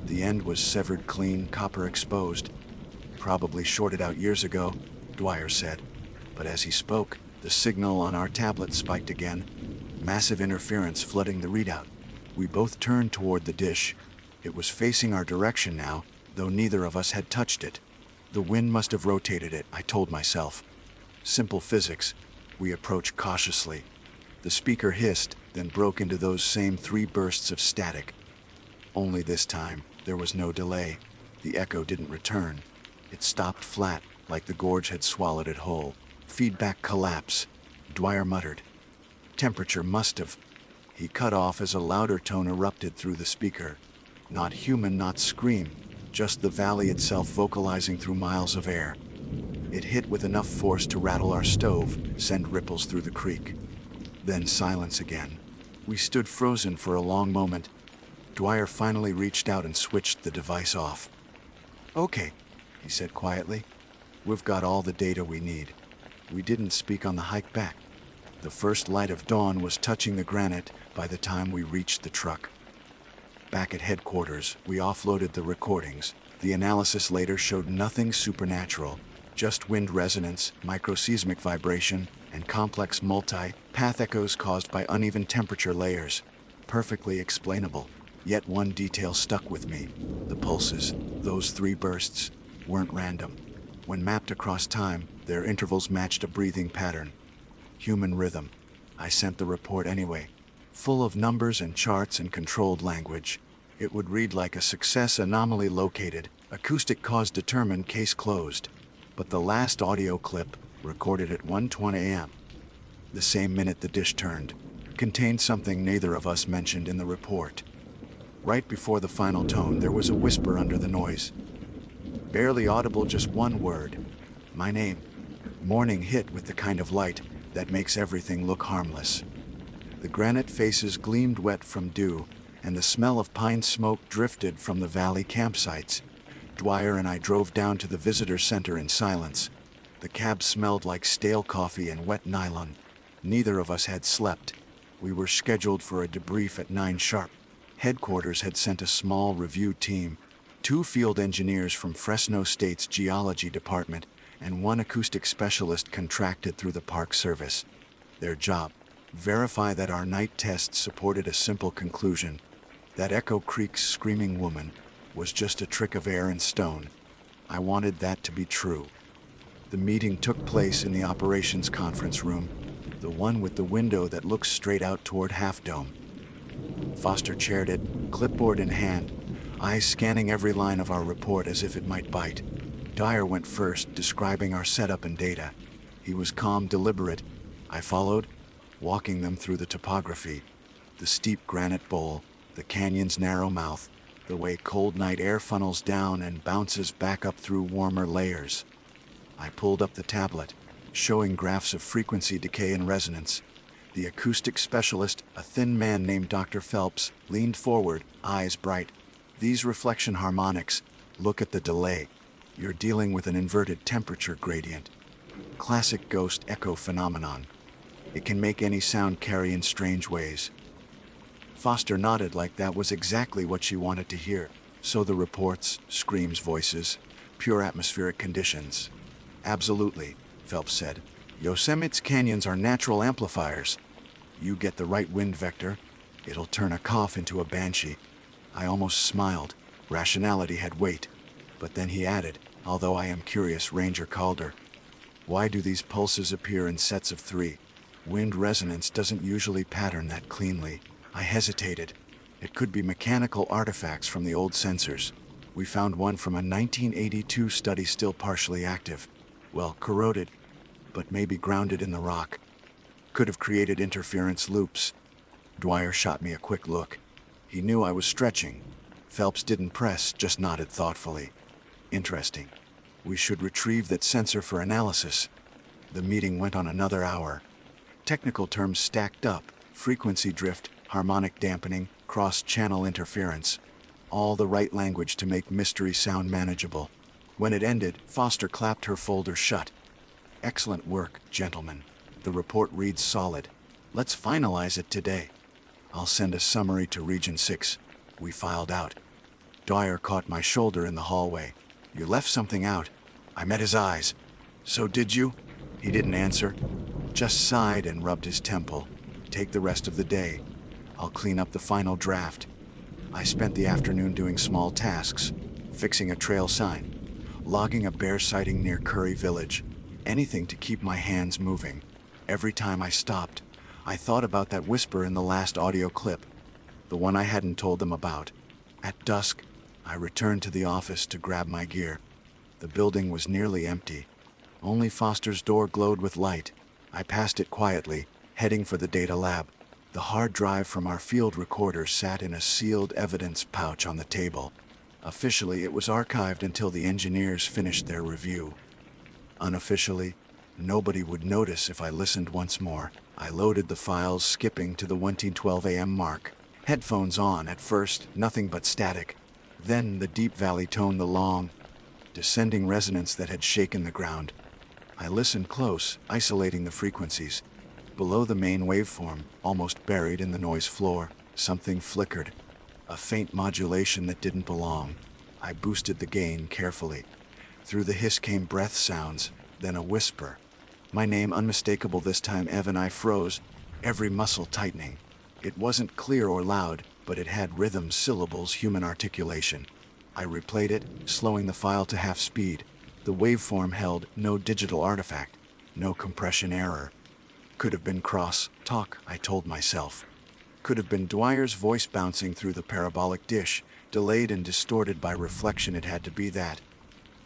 The end was severed clean, copper exposed. Probably shorted out years ago, Dwyer said. But as he spoke, the signal on our tablet spiked again, massive interference flooding the readout. We both turned toward the dish. It was facing our direction now, though neither of us had touched it. The wind must have rotated it, I told myself. Simple physics. We approached cautiously. The speaker hissed, then broke into those same 3 bursts of static. Only this time, there was no delay. The echo didn't return. It stopped flat, like the gorge had swallowed it whole. Feedback collapse, Dwyer muttered. Temperature must have. He cut off as a louder tone erupted through the speaker. Not human, not scream, just the valley itself vocalizing through miles of air. It hit with enough force to rattle our stove, send ripples through the creek. Then silence again. We stood frozen for a long moment. Dwyer finally reached out and switched the device off. Okay, he said quietly. We've got all the data we need. We didn't speak on the hike back. The first light of dawn was touching the granite by the time we reached the truck. Back at headquarters, we offloaded the recordings. The analysis later showed nothing supernatural, just wind resonance, microseismic vibration, and complex multi-path echoes caused by uneven temperature layers. Perfectly explainable. Yet one detail stuck with me. The pulses, those 3 bursts, weren't random. When mapped across time, their intervals matched a breathing pattern. Human rhythm. I sent the report anyway. Full of numbers and charts and controlled language. It would read like a success anomaly located, acoustic cause determined, case closed. But the last audio clip, recorded at 1:20 a.m., the same minute the dish turned, contained something neither of us mentioned in the report. Right before the final tone, there was a whisper under the noise. Barely audible, just one word. My name. Morning hit with the kind of light that makes everything look harmless. The granite faces gleamed wet from dew, and the smell of pine smoke drifted from the valley campsites. Dwyer and I drove down to the visitor center in silence. The cab smelled like stale coffee and wet nylon. Neither of us had slept. We were scheduled for a debrief at 9 sharp. Headquarters had sent a small review team, 2 field engineers from Fresno State's geology department, and 1 acoustic specialist contracted through the Park Service. Their job: verify that our night tests supported a simple conclusion, that Echo Creek's screaming woman was just a trick of air and stone. I wanted that to be true. The meeting took place in the operations conference room, the one with the window that looks straight out toward Half Dome. Foster chaired it, clipboard in hand, eyes scanning every line of our report as if it might bite. Dwyer went first, describing our setup and data. He was calm, deliberate. I followed, walking them through the topography, the steep granite bowl, the canyon's narrow mouth, the way cold night air funnels down and bounces back up through warmer layers. I pulled up the tablet, showing graphs of frequency decay and resonance. The acoustic specialist, a thin man named Dr. Phelps, leaned forward, eyes bright. These reflection harmonics, look at the delay. You're dealing with an inverted temperature gradient. Classic ghost echo phenomenon. It can make any sound carry in strange ways. Foster nodded like that was exactly what she wanted to hear. So the reports, screams, voices, pure atmospheric conditions. Absolutely, Phelps said. Yosemite's canyons are natural amplifiers. You get the right wind vector, it'll turn a cough into a banshee. I almost smiled. Rationality had weight. But then he added, although I am curious, Ranger Calder, why do these pulses appear in sets of 3? Wind resonance doesn't usually pattern that cleanly. I hesitated. It could be mechanical artifacts from the old sensors. We found one from a 1982 study still partially active. Well, corroded, but maybe grounded in the rock. Could have created interference loops. Dwyer shot me a quick look. He knew I was stretching. Phelps didn't press, just nodded thoughtfully. Interesting. We should retrieve that sensor for analysis. The meeting went on another hour. Technical terms stacked up: frequency drift, harmonic dampening, cross-channel interference. All the right language to make mystery sound manageable. When it ended, Foster clapped her folder shut. "Excellent work, gentlemen. The report reads solid. Let's finalize it today. I'll send a summary to Region 6. We filed out." Dwyer caught my shoulder in the hallway. "You left something out." I met his eyes. "So did you?" He didn't answer, just sighed and rubbed his temple. "Take the rest of the day. I'll clean up the final draft." I spent the afternoon doing small tasks, fixing a trail sign, logging a bear sighting near Curry Village, anything to keep my hands moving. Every time I stopped, I thought about that whisper in the last audio clip, the one I hadn't told them about. At dusk, I returned to the office to grab my gear. The building was nearly empty. Only Foster's door glowed with light. I passed it quietly, heading for the data lab. The hard drive from our field recorder sat in a sealed evidence pouch on the table. Officially, it was archived until the engineers finished their review. Unofficially, nobody would notice if I listened once more. I loaded the files, skipping to the 1:12 a.m. mark. Headphones on at first, nothing but static. Then the deep valley tone, the long, descending resonance that had shaken the ground. I listened close, isolating the frequencies. Below the main waveform, almost buried in the noise floor, something flickered. A faint modulation that didn't belong. I boosted the gain carefully. Through the hiss came breath sounds, then a whisper. My name unmistakable this time. Evan. I froze, every muscle tightening. It wasn't clear or loud, but it had rhythm, syllables, human articulation. I replayed it, slowing the file to half speed. The waveform held no digital artifact, no compression error. Could have been cross-talk, I told myself. Could have been Dwyer's voice bouncing through the parabolic dish, delayed and distorted by reflection. It had to be that.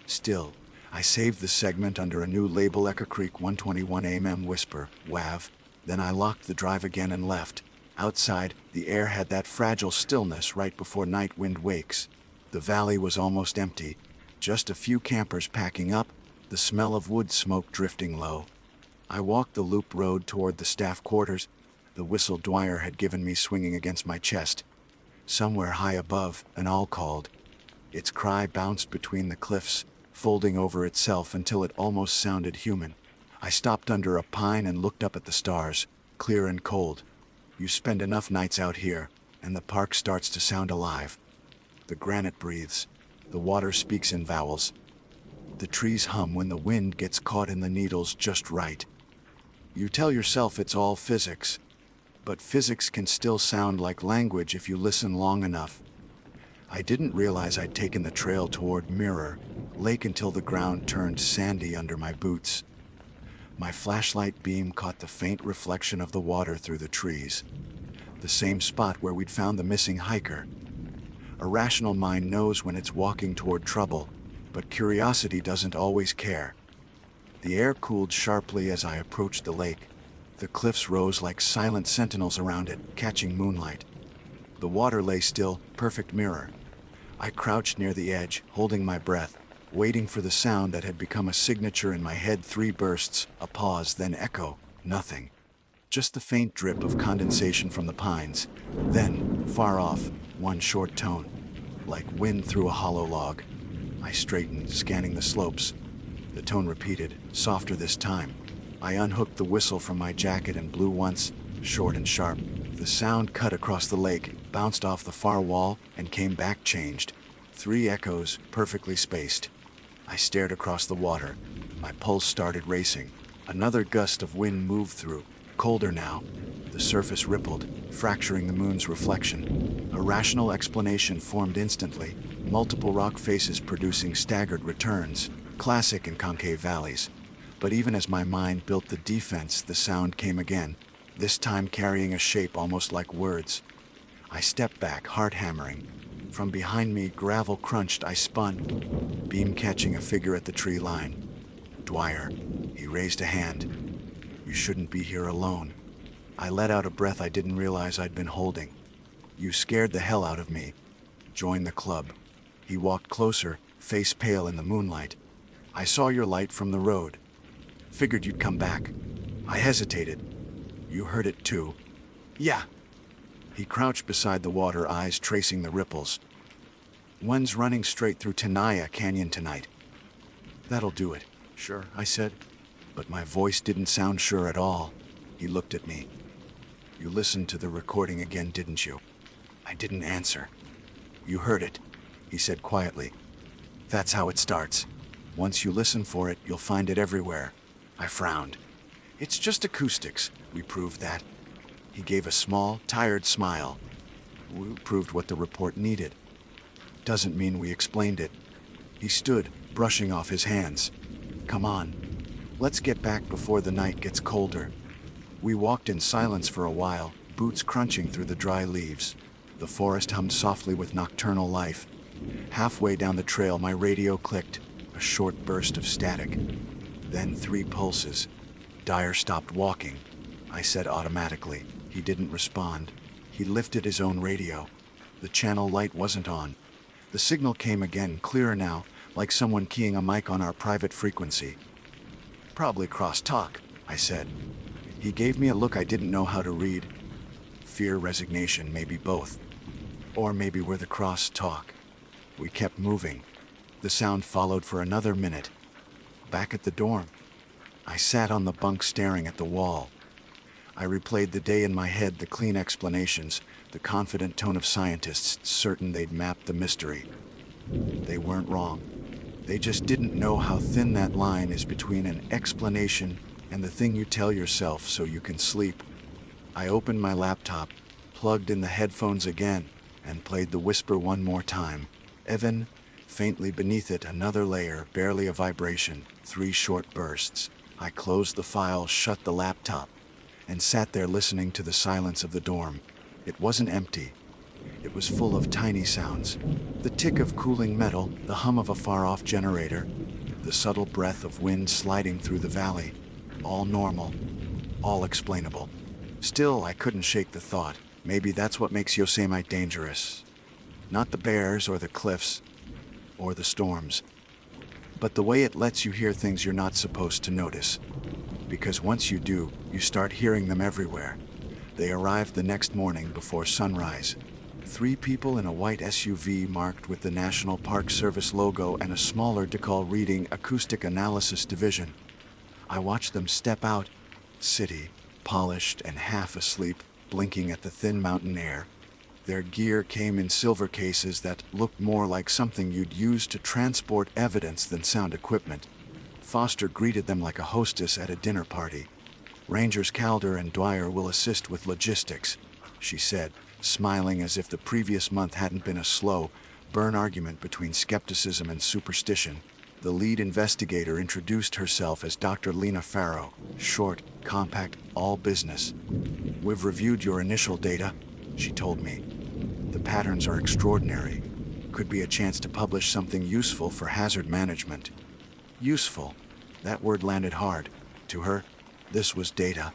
Still, I saved the segment under a new label, Echo Creek 121 AM whisper, WAV. Then I locked the drive again and left. Outside, the air had that fragile stillness right before night wind wakes. The valley was almost empty. Just a few campers packing up, the smell of wood smoke drifting low. I walked the loop road toward the staff quarters, the whistle Dwyer had given me swinging against my chest. Somewhere high above, an owl called. Its cry bounced between the cliffs, folding over itself until it almost sounded human. I stopped under a pine and looked up at the stars, clear and cold. You spend enough nights out here, and the park starts to sound alive. The granite breathes. The water speaks in vowels. The trees hum when the wind gets caught in the needles just right. You tell yourself it's all physics, but physics can still sound like language if you listen long enough. I didn't realize I'd taken the trail toward Mirror Lake until the ground turned sandy under my boots. My flashlight beam caught the faint reflection of the water through the trees. The same spot where we'd found the missing hiker. A rational mind knows when it's walking toward trouble, but curiosity doesn't always care. The air cooled sharply as I approached the lake. The cliffs rose like silent sentinels around it, catching moonlight. The water lay still, perfect mirror. I crouched near the edge, holding my breath, waiting for the sound that had become a signature in my head. 3 bursts, a pause, then echo. Nothing. Just the faint drip of condensation from the pines. Then, far off, one short tone, like wind through a hollow log. I straightened, scanning the slopes. The tone repeated, softer this time. I unhooked the whistle from my jacket and blew once, short and sharp. The sound cut across the lake, bounced off the far wall, and came back changed. 3 echoes, perfectly spaced. I stared across the water. My pulse started racing. Another gust of wind moved through. Colder now. The surface rippled, fracturing the moon's reflection. A rational explanation formed instantly. Multiple rock faces producing staggered returns, classic in concave valleys. But even as my mind built the defense, the sound came again, this time carrying a shape almost like words. I stepped back, heart hammering. From behind me, gravel crunched. I spun, beam catching a figure at the tree line. Dwyer. He raised a hand. You shouldn't be here alone. I let out a breath I didn't realize I'd been holding. You scared the hell out of me. Join the club. He walked closer, face pale in the moonlight. I saw your light from the road. Figured you'd come back. I hesitated. You heard it too. Yeah. He crouched beside the water, eyes tracing the ripples. One's running straight through Tenaya Canyon tonight. That'll do it. Sure, I said. But my voice didn't sound sure at all. He looked at me. You listened to the recording again, didn't you? I didn't answer. You heard it, he said quietly. That's how it starts. Once you listen for it, you'll find it everywhere. I frowned. It's just acoustics. We proved that. He gave a small, tired smile. We proved what the report needed. Doesn't mean we explained it. He stood, brushing off his hands. Come on. Let's get back before the night gets colder. We walked in silence for a while, boots crunching through the dry leaves. The forest hummed softly with nocturnal life. Halfway down the trail, my radio clicked, a short burst of static. Then 3 pulses. Dyer stopped walking, I said automatically. He didn't respond. He lifted his own radio. The channel light wasn't on. The signal came again, clearer now, like someone keying a mic on our private frequency. Probably cross-talk, I said. He gave me a look I didn't know how to read. Fear, resignation, maybe both. Or maybe we're the cross-talk. We kept moving. The sound followed for another minute. Back at the dorm, I sat on the bunk staring at the wall. I replayed the day in my head, the clean explanations, the confident tone of scientists certain they'd mapped the mystery. They weren't wrong. They just didn't know how thin that line is between an explanation and the thing you tell yourself so you can sleep. I opened my laptop, plugged in the headphones again, and played the whisper one more time. Evan, faintly beneath it, another layer, barely a vibration, 3 short bursts. I closed the file, shut the laptop, and sat there listening to the silence of the dorm. It wasn't empty. It was full of tiny sounds. The tick of cooling metal, the hum of a far-off generator, the subtle breath of wind sliding through the valley. All normal, all explainable. Still, I couldn't shake the thought, maybe that's what makes Yosemite dangerous. Not the bears or the cliffs or the storms, but the way it lets you hear things you're not supposed to notice. Because once you do, you start hearing them everywhere. They arrived the next morning before sunrise. 3 people in a white SUV marked with the National Park Service logo and a smaller decal reading Acoustic Analysis Division. I watched them step out, city, polished and half asleep, blinking at the thin mountain air. Their gear came in silver cases that looked more like something you'd use to transport evidence than sound equipment. Foster greeted them like a hostess at a dinner party. Rangers Calder and Dwyer will assist with logistics, she said, smiling as if the previous month hadn't been a slow, burn argument between skepticism and superstition. The lead investigator introduced herself as Dr. Lena Farrow, short, compact, all business. We've reviewed your initial data, she told me. The patterns are extraordinary. Could be a chance to publish something useful for hazard management. Useful. That word landed hard. To her, this was data.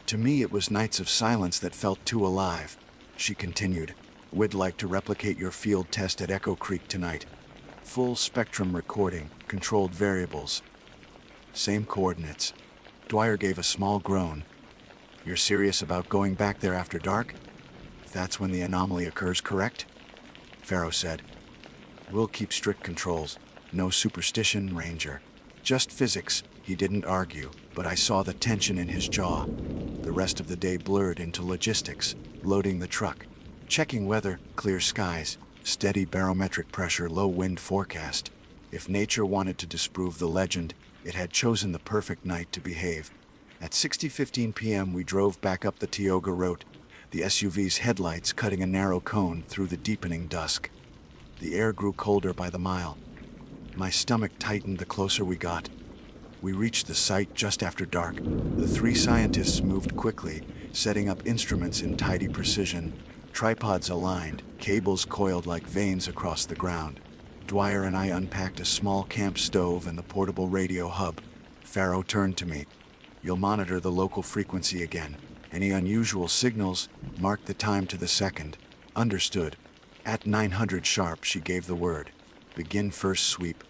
To me, it was nights of silence that felt too alive. She continued, we'd like to replicate your field test at Echo Creek tonight. Full spectrum recording, controlled variables. Same coordinates. Dwyer gave a small groan. You're serious about going back there after dark? That's when the anomaly occurs, correct? Farrow said. We'll keep strict controls. No superstition, Ranger. Just physics. He didn't argue, but I saw the tension in his jaw. The rest of the day blurred into logistics, loading the truck, checking weather, clear skies, steady barometric pressure, low wind forecast. If nature wanted to disprove the legend, it had chosen the perfect night to behave. At 6:15 p.m. we drove back up the Tioga Road, the SUV's headlights cutting a narrow cone through the deepening dusk. The air grew colder by the mile. My stomach tightened the closer we got. We reached the site just after dark. The 3 scientists moved quickly, setting up instruments in tidy precision, tripods aligned, cables coiled like veins across the ground. Dwyer and I unpacked a small camp stove and the portable radio hub. Farrow turned to me. You'll monitor the local frequency again. Any unusual signals, mark the time to the second. Understood. At 900 sharp, she gave the word. Begin first sweep.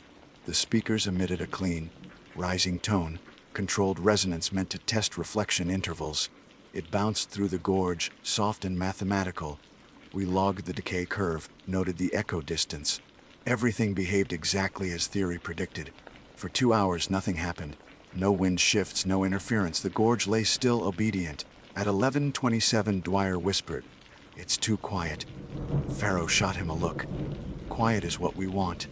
The speakers emitted a clean, rising tone, controlled resonance meant to test reflection intervals. It bounced through the gorge, soft and mathematical. We logged the decay curve, noted the echo distance. Everything behaved exactly as theory predicted. For 2 hours, nothing happened. No wind shifts, no interference. The gorge lay still, obedient. At 11:27, Dwyer whispered, "It's too quiet." Pharaoh shot him a look. "Quiet is what we want."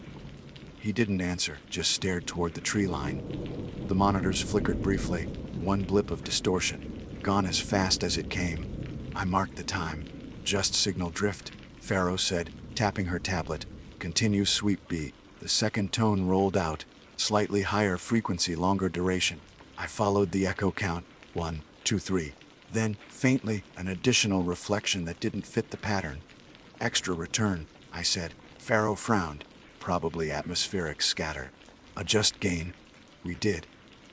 He didn't answer, just stared toward the tree line. The monitors flickered briefly, one blip of distortion, gone as fast as it came. I marked the time. "Just signal drift," Pharaoh said, tapping her tablet. "Continue sweep B." The second tone rolled out, slightly higher frequency, longer duration. I followed the echo count, 1, 2, 3. Then, faintly, an additional reflection that didn't fit the pattern. "Extra return," I said. Pharaoh frowned. "Probably atmospheric scatter." "Adjust gain." We did.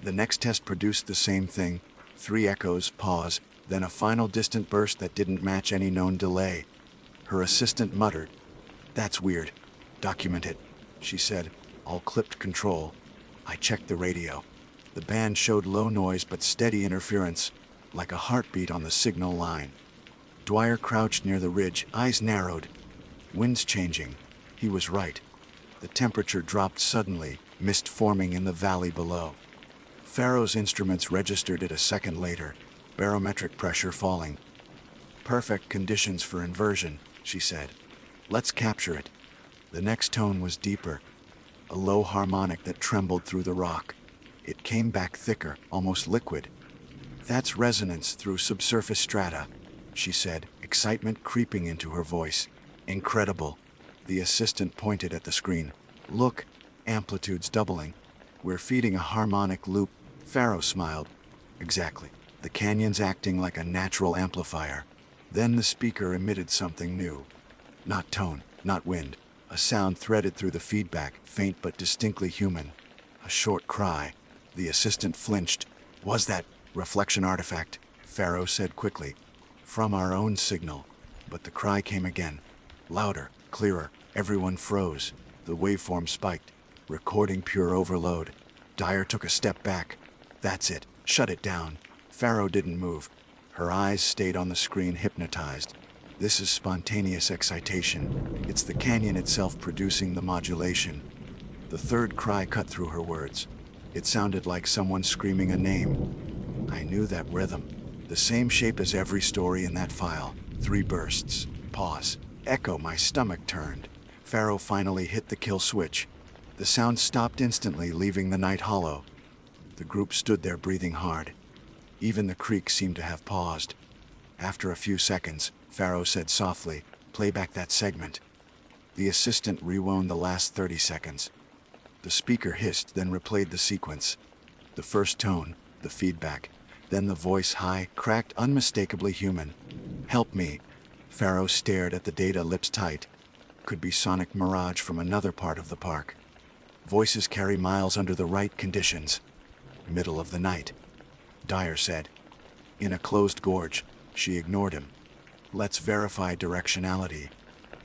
The next test produced the same thing. 3 echoes, pause, then a final distant burst that didn't match any known delay. Her assistant muttered, "That's weird. Document it," she said. "All clipped control." I checked the radio. The band showed low noise but steady interference, like a heartbeat on the signal line. Dwyer crouched near the ridge, eyes narrowed. "Wind's changing." He was right. The temperature dropped suddenly, mist forming in the valley below. Pharaoh's instruments registered it a second later, barometric pressure falling. "Perfect conditions for inversion," she said. "Let's capture it." The next tone was deeper, a low harmonic that trembled through the rock. It came back thicker, almost liquid. "That's resonance through subsurface strata," she said, excitement creeping into her voice. "Incredible." The assistant pointed at the screen. "Look, amplitude's doubling. We're feeding a harmonic loop." Pharaoh smiled. "Exactly. The canyon's acting like a natural amplifier." Then the speaker emitted something new. Not tone, not wind. A sound threaded through the feedback, faint but distinctly human. A short cry. The assistant flinched. "Was that reflection artifact?" Pharaoh said quickly. "From our own signal." But the cry came again. Louder, clearer. Everyone froze. The waveform spiked. Recording pure overload. Dyer took a step back. "That's it. Shut it down." Pharaoh didn't move. Her eyes stayed on the screen, hypnotized. "This is spontaneous excitation. It's the canyon itself producing the modulation." The third cry cut through her words. It sounded like someone screaming a name. I knew that rhythm. The same shape as every story in that file. 3 bursts. Pause. Echo. My stomach turned. Pharaoh finally hit the kill switch. The sound stopped instantly, leaving the night hollow. The group stood there, breathing hard. Even the creek seemed to have paused. After a few seconds, Pharaoh said softly, "Play back that segment." The assistant rewound the last 30 seconds. The speaker hissed, then replayed the sequence. The first tone, the feedback, then the voice, high, cracked, unmistakably human. "Help me." Pharaoh stared at the data, lips tight. Could be sonic mirage from another part of the park. Voices carry miles under the right conditions. Middle of the night. Dyer said. "In a closed gorge." She ignored him. "Let's verify directionality.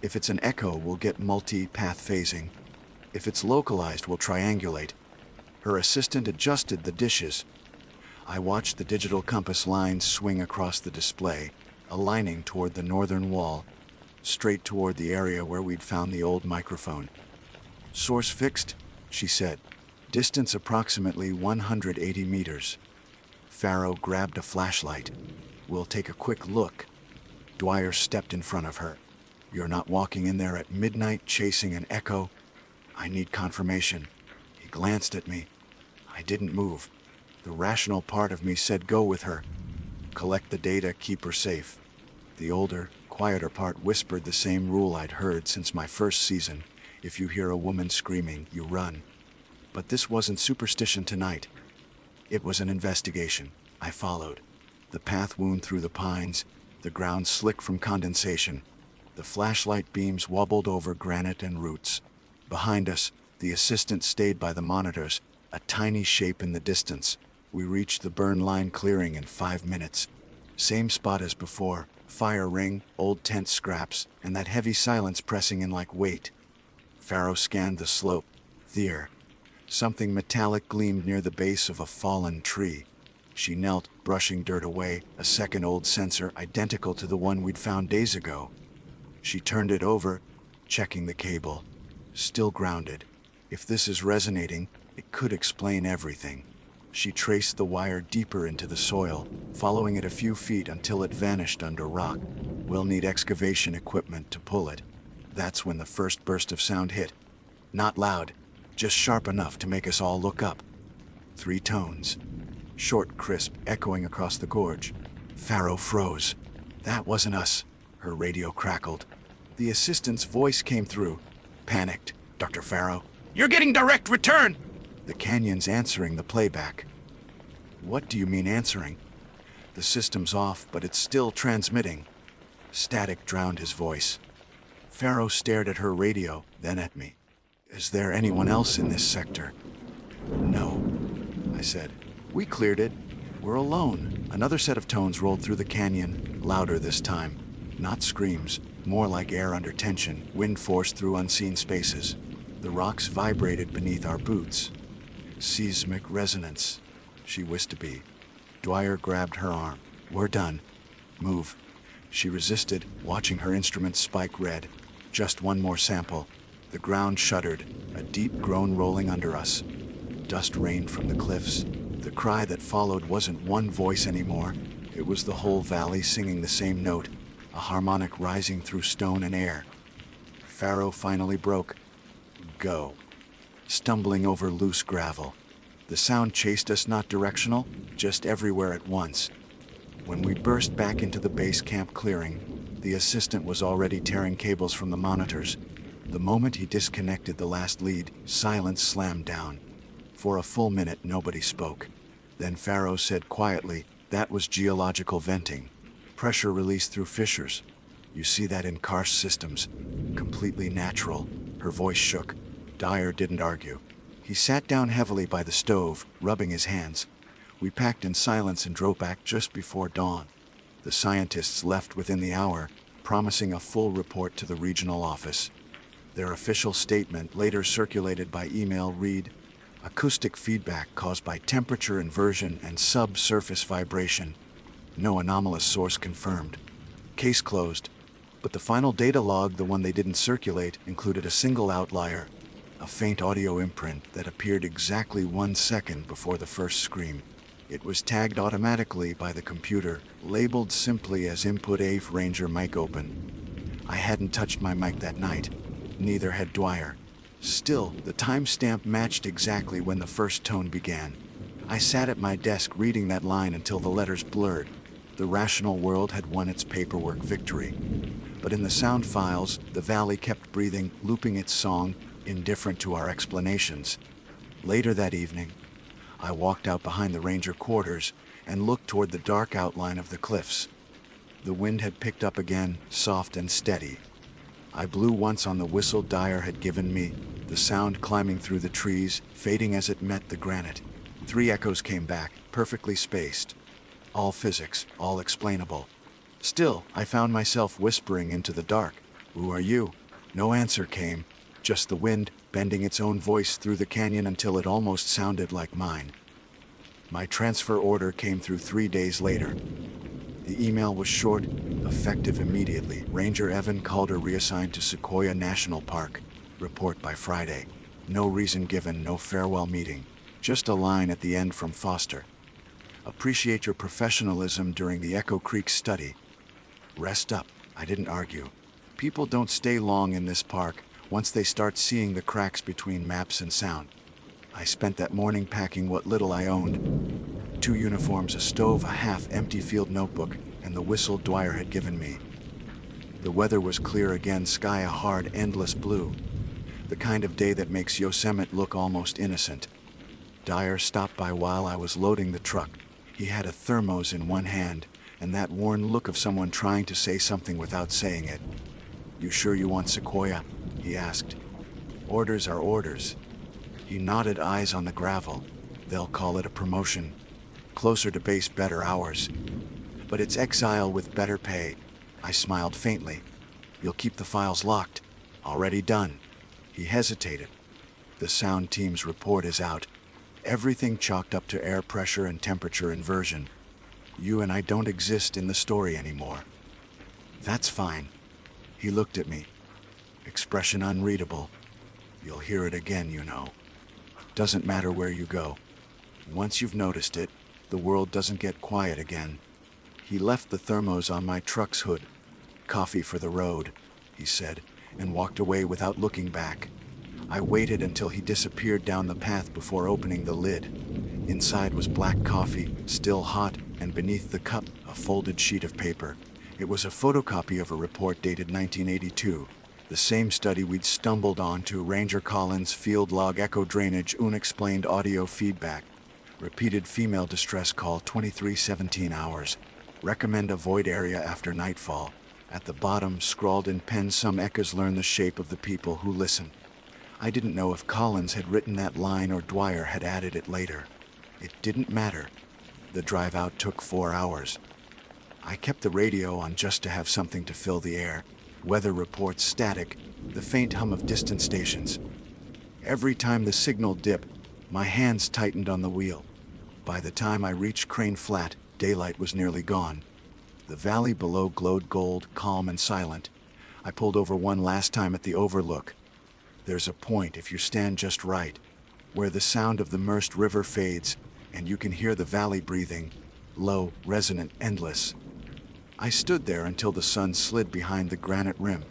If it's an echo, we'll get multi-path phasing. If it's localized, we'll triangulate." Her assistant adjusted the dishes. I watched the digital compass lines swing across the display, aligning toward the northern wall, straight toward the area where we'd found the old microphone. "Source fixed," she said. "Distance approximately 180 meters." Pharaoh grabbed a flashlight. "We'll take a quick look." Dwyer stepped in front of her. "You're not walking in there at midnight chasing an echo?" "I need confirmation." He glanced at me. I didn't move. The rational part of me said go with her. Collect the data, keep her safe. The older, quieter part whispered the same rule I'd heard since my first season. If you hear a woman screaming, you run. But this wasn't superstition tonight. It was an investigation. I followed. The path wound through the pines, the ground slick from condensation. The flashlight beams wobbled over granite and roots. Behind us, the assistant stayed by the monitors, a tiny shape in the distance. We reached the burn line clearing in 5 minutes. Same spot as before, fire ring, old tent scraps, and that heavy silence pressing in like weight. Pharaoh scanned the slope. There. Something metallic gleamed near the base of a fallen tree. She knelt, brushing dirt away, a second-old sensor identical to the one we'd found days ago. She turned it over, checking the cable. Still grounded. If this is resonating, It could explain everything. She traced the wire deeper into the soil, following it a few feet until it vanished under rock. We'll need excavation equipment to pull it. That's when the first burst of sound hit. Not loud, just sharp enough to make us all look up. 3 tones. Short, crisp, echoing across the gorge. Faro froze. That wasn't us. Her radio crackled. The assistant's voice came through. Panicked. Dr. Faro. You're getting direct return! The canyon's answering the playback. What do you mean answering? The system's off, but it's still transmitting. Static drowned his voice. Faro stared at her radio, then at me. Is there anyone else in this sector? No, I said. We cleared it. We're alone. Another set of tones rolled through the canyon, louder this time. Not screams, more like air under tension, wind forced through unseen spaces. The rocks vibrated beneath our boots. Seismic resonance, she wished to be. Dwyer grabbed her arm. We're done. Move. She resisted, watching her instruments spike red. Just one more sample. The ground shuddered, a deep groan rolling under us. Dust rained from the cliffs. The cry that followed wasn't one voice anymore. It was the whole valley singing the same note, a harmonic rising through stone and air. Faro finally broke. Go. Stumbling over loose gravel. The sound chased us, not directional, just everywhere at once. When we burst back into the base camp clearing, the assistant was already tearing cables from the monitors. The moment he disconnected the last lead, silence slammed down. For a full minute, nobody spoke. Then Faro said quietly, that was geological venting. Pressure released through fissures. You see that in karst systems. Completely natural. Her voice shook. Dyer didn't argue. He sat down heavily by the stove, rubbing his hands. We packed in silence and drove back just before dawn. The scientists left within the hour, promising a full report to the regional office. Their official statement, later circulated by email, read, acoustic feedback caused by temperature inversion and subsurface vibration. No anomalous source confirmed. Case closed. But the final data log, the one they didn't circulate, included a single outlier. A faint audio imprint that appeared exactly 1 second before the first scream. It was tagged automatically by the computer, labeled simply as input A Ranger mic open. I hadn't touched my mic that night. Neither had Dwyer. Still, the timestamp matched exactly when the first tone began. I sat at my desk reading that line until the letters blurred. The rational world had won its paperwork victory. But in the sound files, the valley kept breathing, looping its song, indifferent to our explanations. Later that evening, I walked out behind the ranger quarters and looked toward the dark outline of the cliffs. The wind had picked up again, soft and steady. I blew once on the whistle Dyer had given me, the sound climbing through the trees, fading as it met the granite. 3 echoes came back, perfectly spaced. All physics, all explainable. Still, I found myself whispering into the dark. Who are you? No answer came. Just the wind, bending its own voice through the canyon until it almost sounded like mine. My transfer order came through 3 days later. The email was short, effective immediately. Ranger Evan Calder reassigned to Sequoia National Park. Report by Friday. No reason given, no farewell meeting. Just a line at the end from Foster. Appreciate your professionalism during the Echo Creek study. Rest up. I didn't argue. People don't stay long in this park once they start seeing the cracks between maps and sound. I spent that morning packing what little I owned. 2 uniforms, a stove, a half-empty field notebook, and the whistle Dwyer had given me. The weather was clear again, sky a hard, endless blue. The kind of day that makes Yosemite look almost innocent. Dyer stopped by while I was loading the truck. He had a thermos in one hand, and that worn look of someone trying to say something without saying it. You sure you want Sequoia? He asked. Orders are orders. He nodded, eyes on the gravel. They'll call it a promotion. Closer to base, better hours. But it's exile with better pay. I smiled faintly. You'll keep the files locked. Already done. He hesitated. The sound team's report is out. Everything chalked up to air pressure and temperature inversion. You and I don't exist in the story anymore. That's fine. He looked at me. Expression unreadable. You'll hear it again, you know. Doesn't matter where you go. Once you've noticed it, the world doesn't get quiet again. He left the thermos on my truck's hood. "Coffee for the road," he said, and walked away without looking back. I waited until he disappeared down the path before opening the lid. Inside was black coffee, still hot, and beneath the cup, a folded sheet of paper. It was a photocopy of a report dated 1982, the same study we'd stumbled onto: Ranger Collins, field log, echo drainage, unexplained audio feedback. Repeated female distress call, 23:17 hours. Recommend avoid area after nightfall. At the bottom, scrawled in pen, some echoes learn the shape of the people who listen. I didn't know if Collins had written that line or Dwyer had added it later. It didn't matter. The drive out took 4 hours. I kept the radio on just to have something to fill the air. Weather reports static, the faint hum of distant stations. Every time the signal dipped, my hands tightened on the wheel. By the time I reached Crane Flat, daylight was nearly gone. The valley below glowed gold, calm and silent. I pulled over one last time at the overlook. There's a point, if you stand just right, where the sound of the Merced River fades, and you can hear the valley breathing, low, resonant, endless. I stood there until the sun slid behind the granite rim,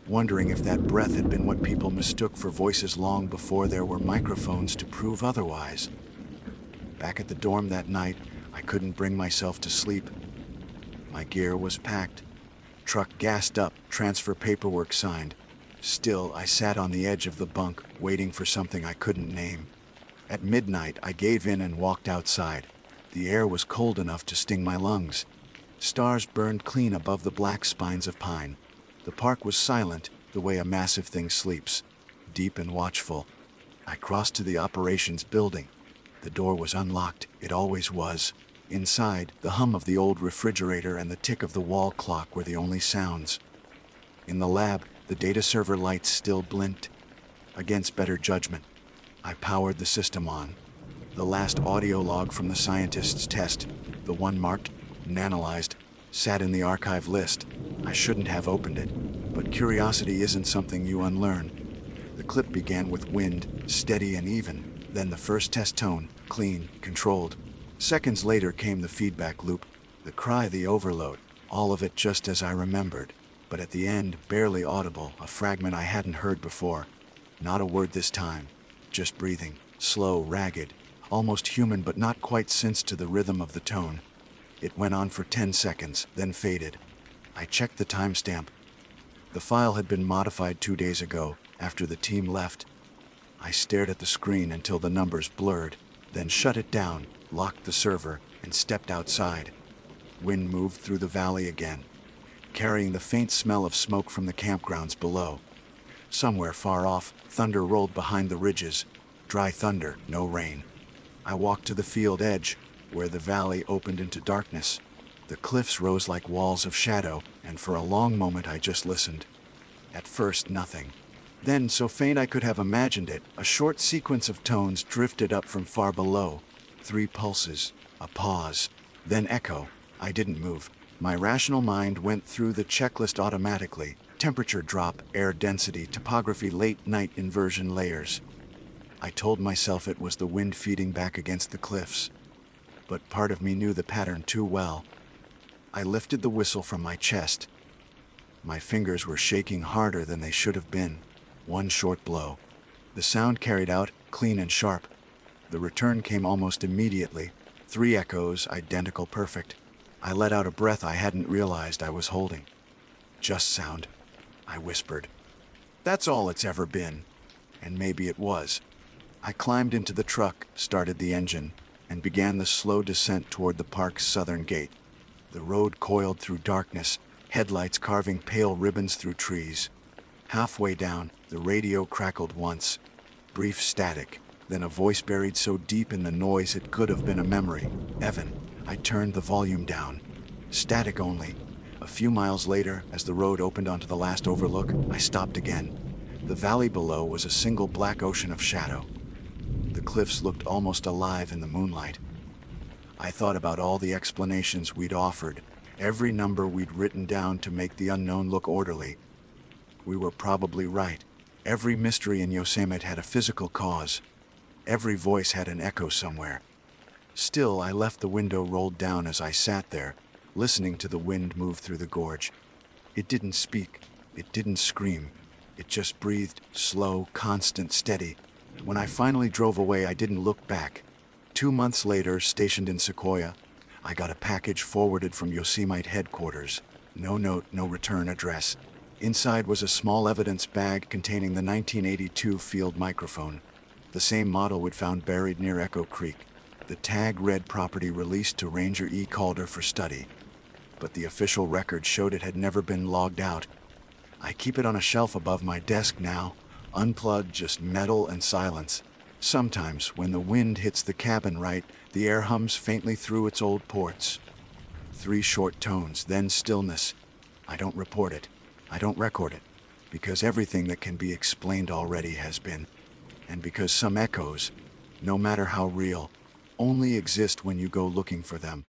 wondering if that breath had been what people mistook for voices long before there were microphones to prove otherwise. Back at the dorm that night, I couldn't bring myself to sleep. My gear was packed, truck gassed up, transfer paperwork signed. Still, I sat on the edge of the bunk, waiting for something I couldn't name. At midnight, I gave in and walked outside. The air was cold enough to sting my lungs. Stars burned clean above the black spines of pine. The park was silent, the way a massive thing sleeps, deep and watchful. I crossed to the operations building. The door was unlocked, it always was. Inside, the hum of the old refrigerator and the tick of the wall clock were the only sounds. In the lab, the data server lights still blinked. Against better judgment, I powered the system on. The last audio log from the scientist's test, the one marked "Nanalyzed," sat in the archive list. I shouldn't have opened it, but curiosity isn't something you unlearn. The clip began with wind, steady and even, then the first test tone, clean, controlled. Seconds later came the feedback loop, the cry, the overload, all of it just as I remembered. But at the end, barely audible, a fragment I hadn't heard before. Not a word this time, just breathing, slow, ragged, almost human but not quite synced to the rhythm of the tone. It went on for 10 seconds, then faded. I checked the timestamp. The file had been modified 2 days ago, after the team left. I stared at the screen until the numbers blurred, then shut it down, locked the server, and stepped outside. Wind moved through the valley again, carrying the faint smell of smoke from the campgrounds below. Somewhere far off, thunder rolled behind the ridges. Dry thunder, no rain. I walked to the field edge, where the valley opened into darkness. The cliffs rose like walls of shadow, and for a long moment I just listened. At first, nothing. Then, so faint I could have imagined it, a short sequence of tones drifted up from far below. 3 pulses, a pause, then echo. I didn't move. My rational mind went through the checklist automatically. Temperature drop, air density, topography, late night inversion layers. I told myself it was the wind feeding back against the cliffs. But part of me knew the pattern too well. I lifted the whistle from my chest. My fingers were shaking harder than they should have been. One short blow. The sound carried out, clean and sharp. The return came almost immediately. 3 echoes, identical, perfect. I let out a breath I hadn't realized I was holding. Just sound, I whispered. That's all it's ever been. And maybe it was. I climbed into the truck, started the engine, and began the slow descent toward the park's southern gate. The road coiled through darkness, headlights carving pale ribbons through trees. Halfway down, the radio crackled once. Brief static, then a voice buried so deep in the noise it could have been a memory. "Evan." I turned the volume down. Static only. A few miles later, as the road opened onto the last overlook, I stopped again. The valley below was a single black ocean of shadow. The cliffs looked almost alive in the moonlight. I thought about all the explanations we'd offered, every number we'd written down to make the unknown look orderly. We were probably right. Every mystery in Yosemite had a physical cause. Every voice had an echo somewhere. Still, I left the window rolled down as I sat there, listening to the wind move through the gorge. It didn't speak. It didn't scream. It just breathed, slow, constant, steady. When I finally drove away, I didn't look back. 2 months later, stationed in Sequoia, I got a package forwarded from Yosemite headquarters. No note, no return address. Inside was a small evidence bag containing the 1982 field microphone, the same model we'd found buried near Echo Creek. The tag read property released to Ranger E. Calder for study, but the official record showed it had never been logged out. I keep it on a shelf above my desk now, unplugged, just metal and silence. Sometimes, when the wind hits the cabin right, the air hums faintly through its old ports. 3 short tones, then stillness. I don't report it. I don't record it. Because everything that can be explained already has been. And because some echoes, no matter how real, only exist when you go looking for them.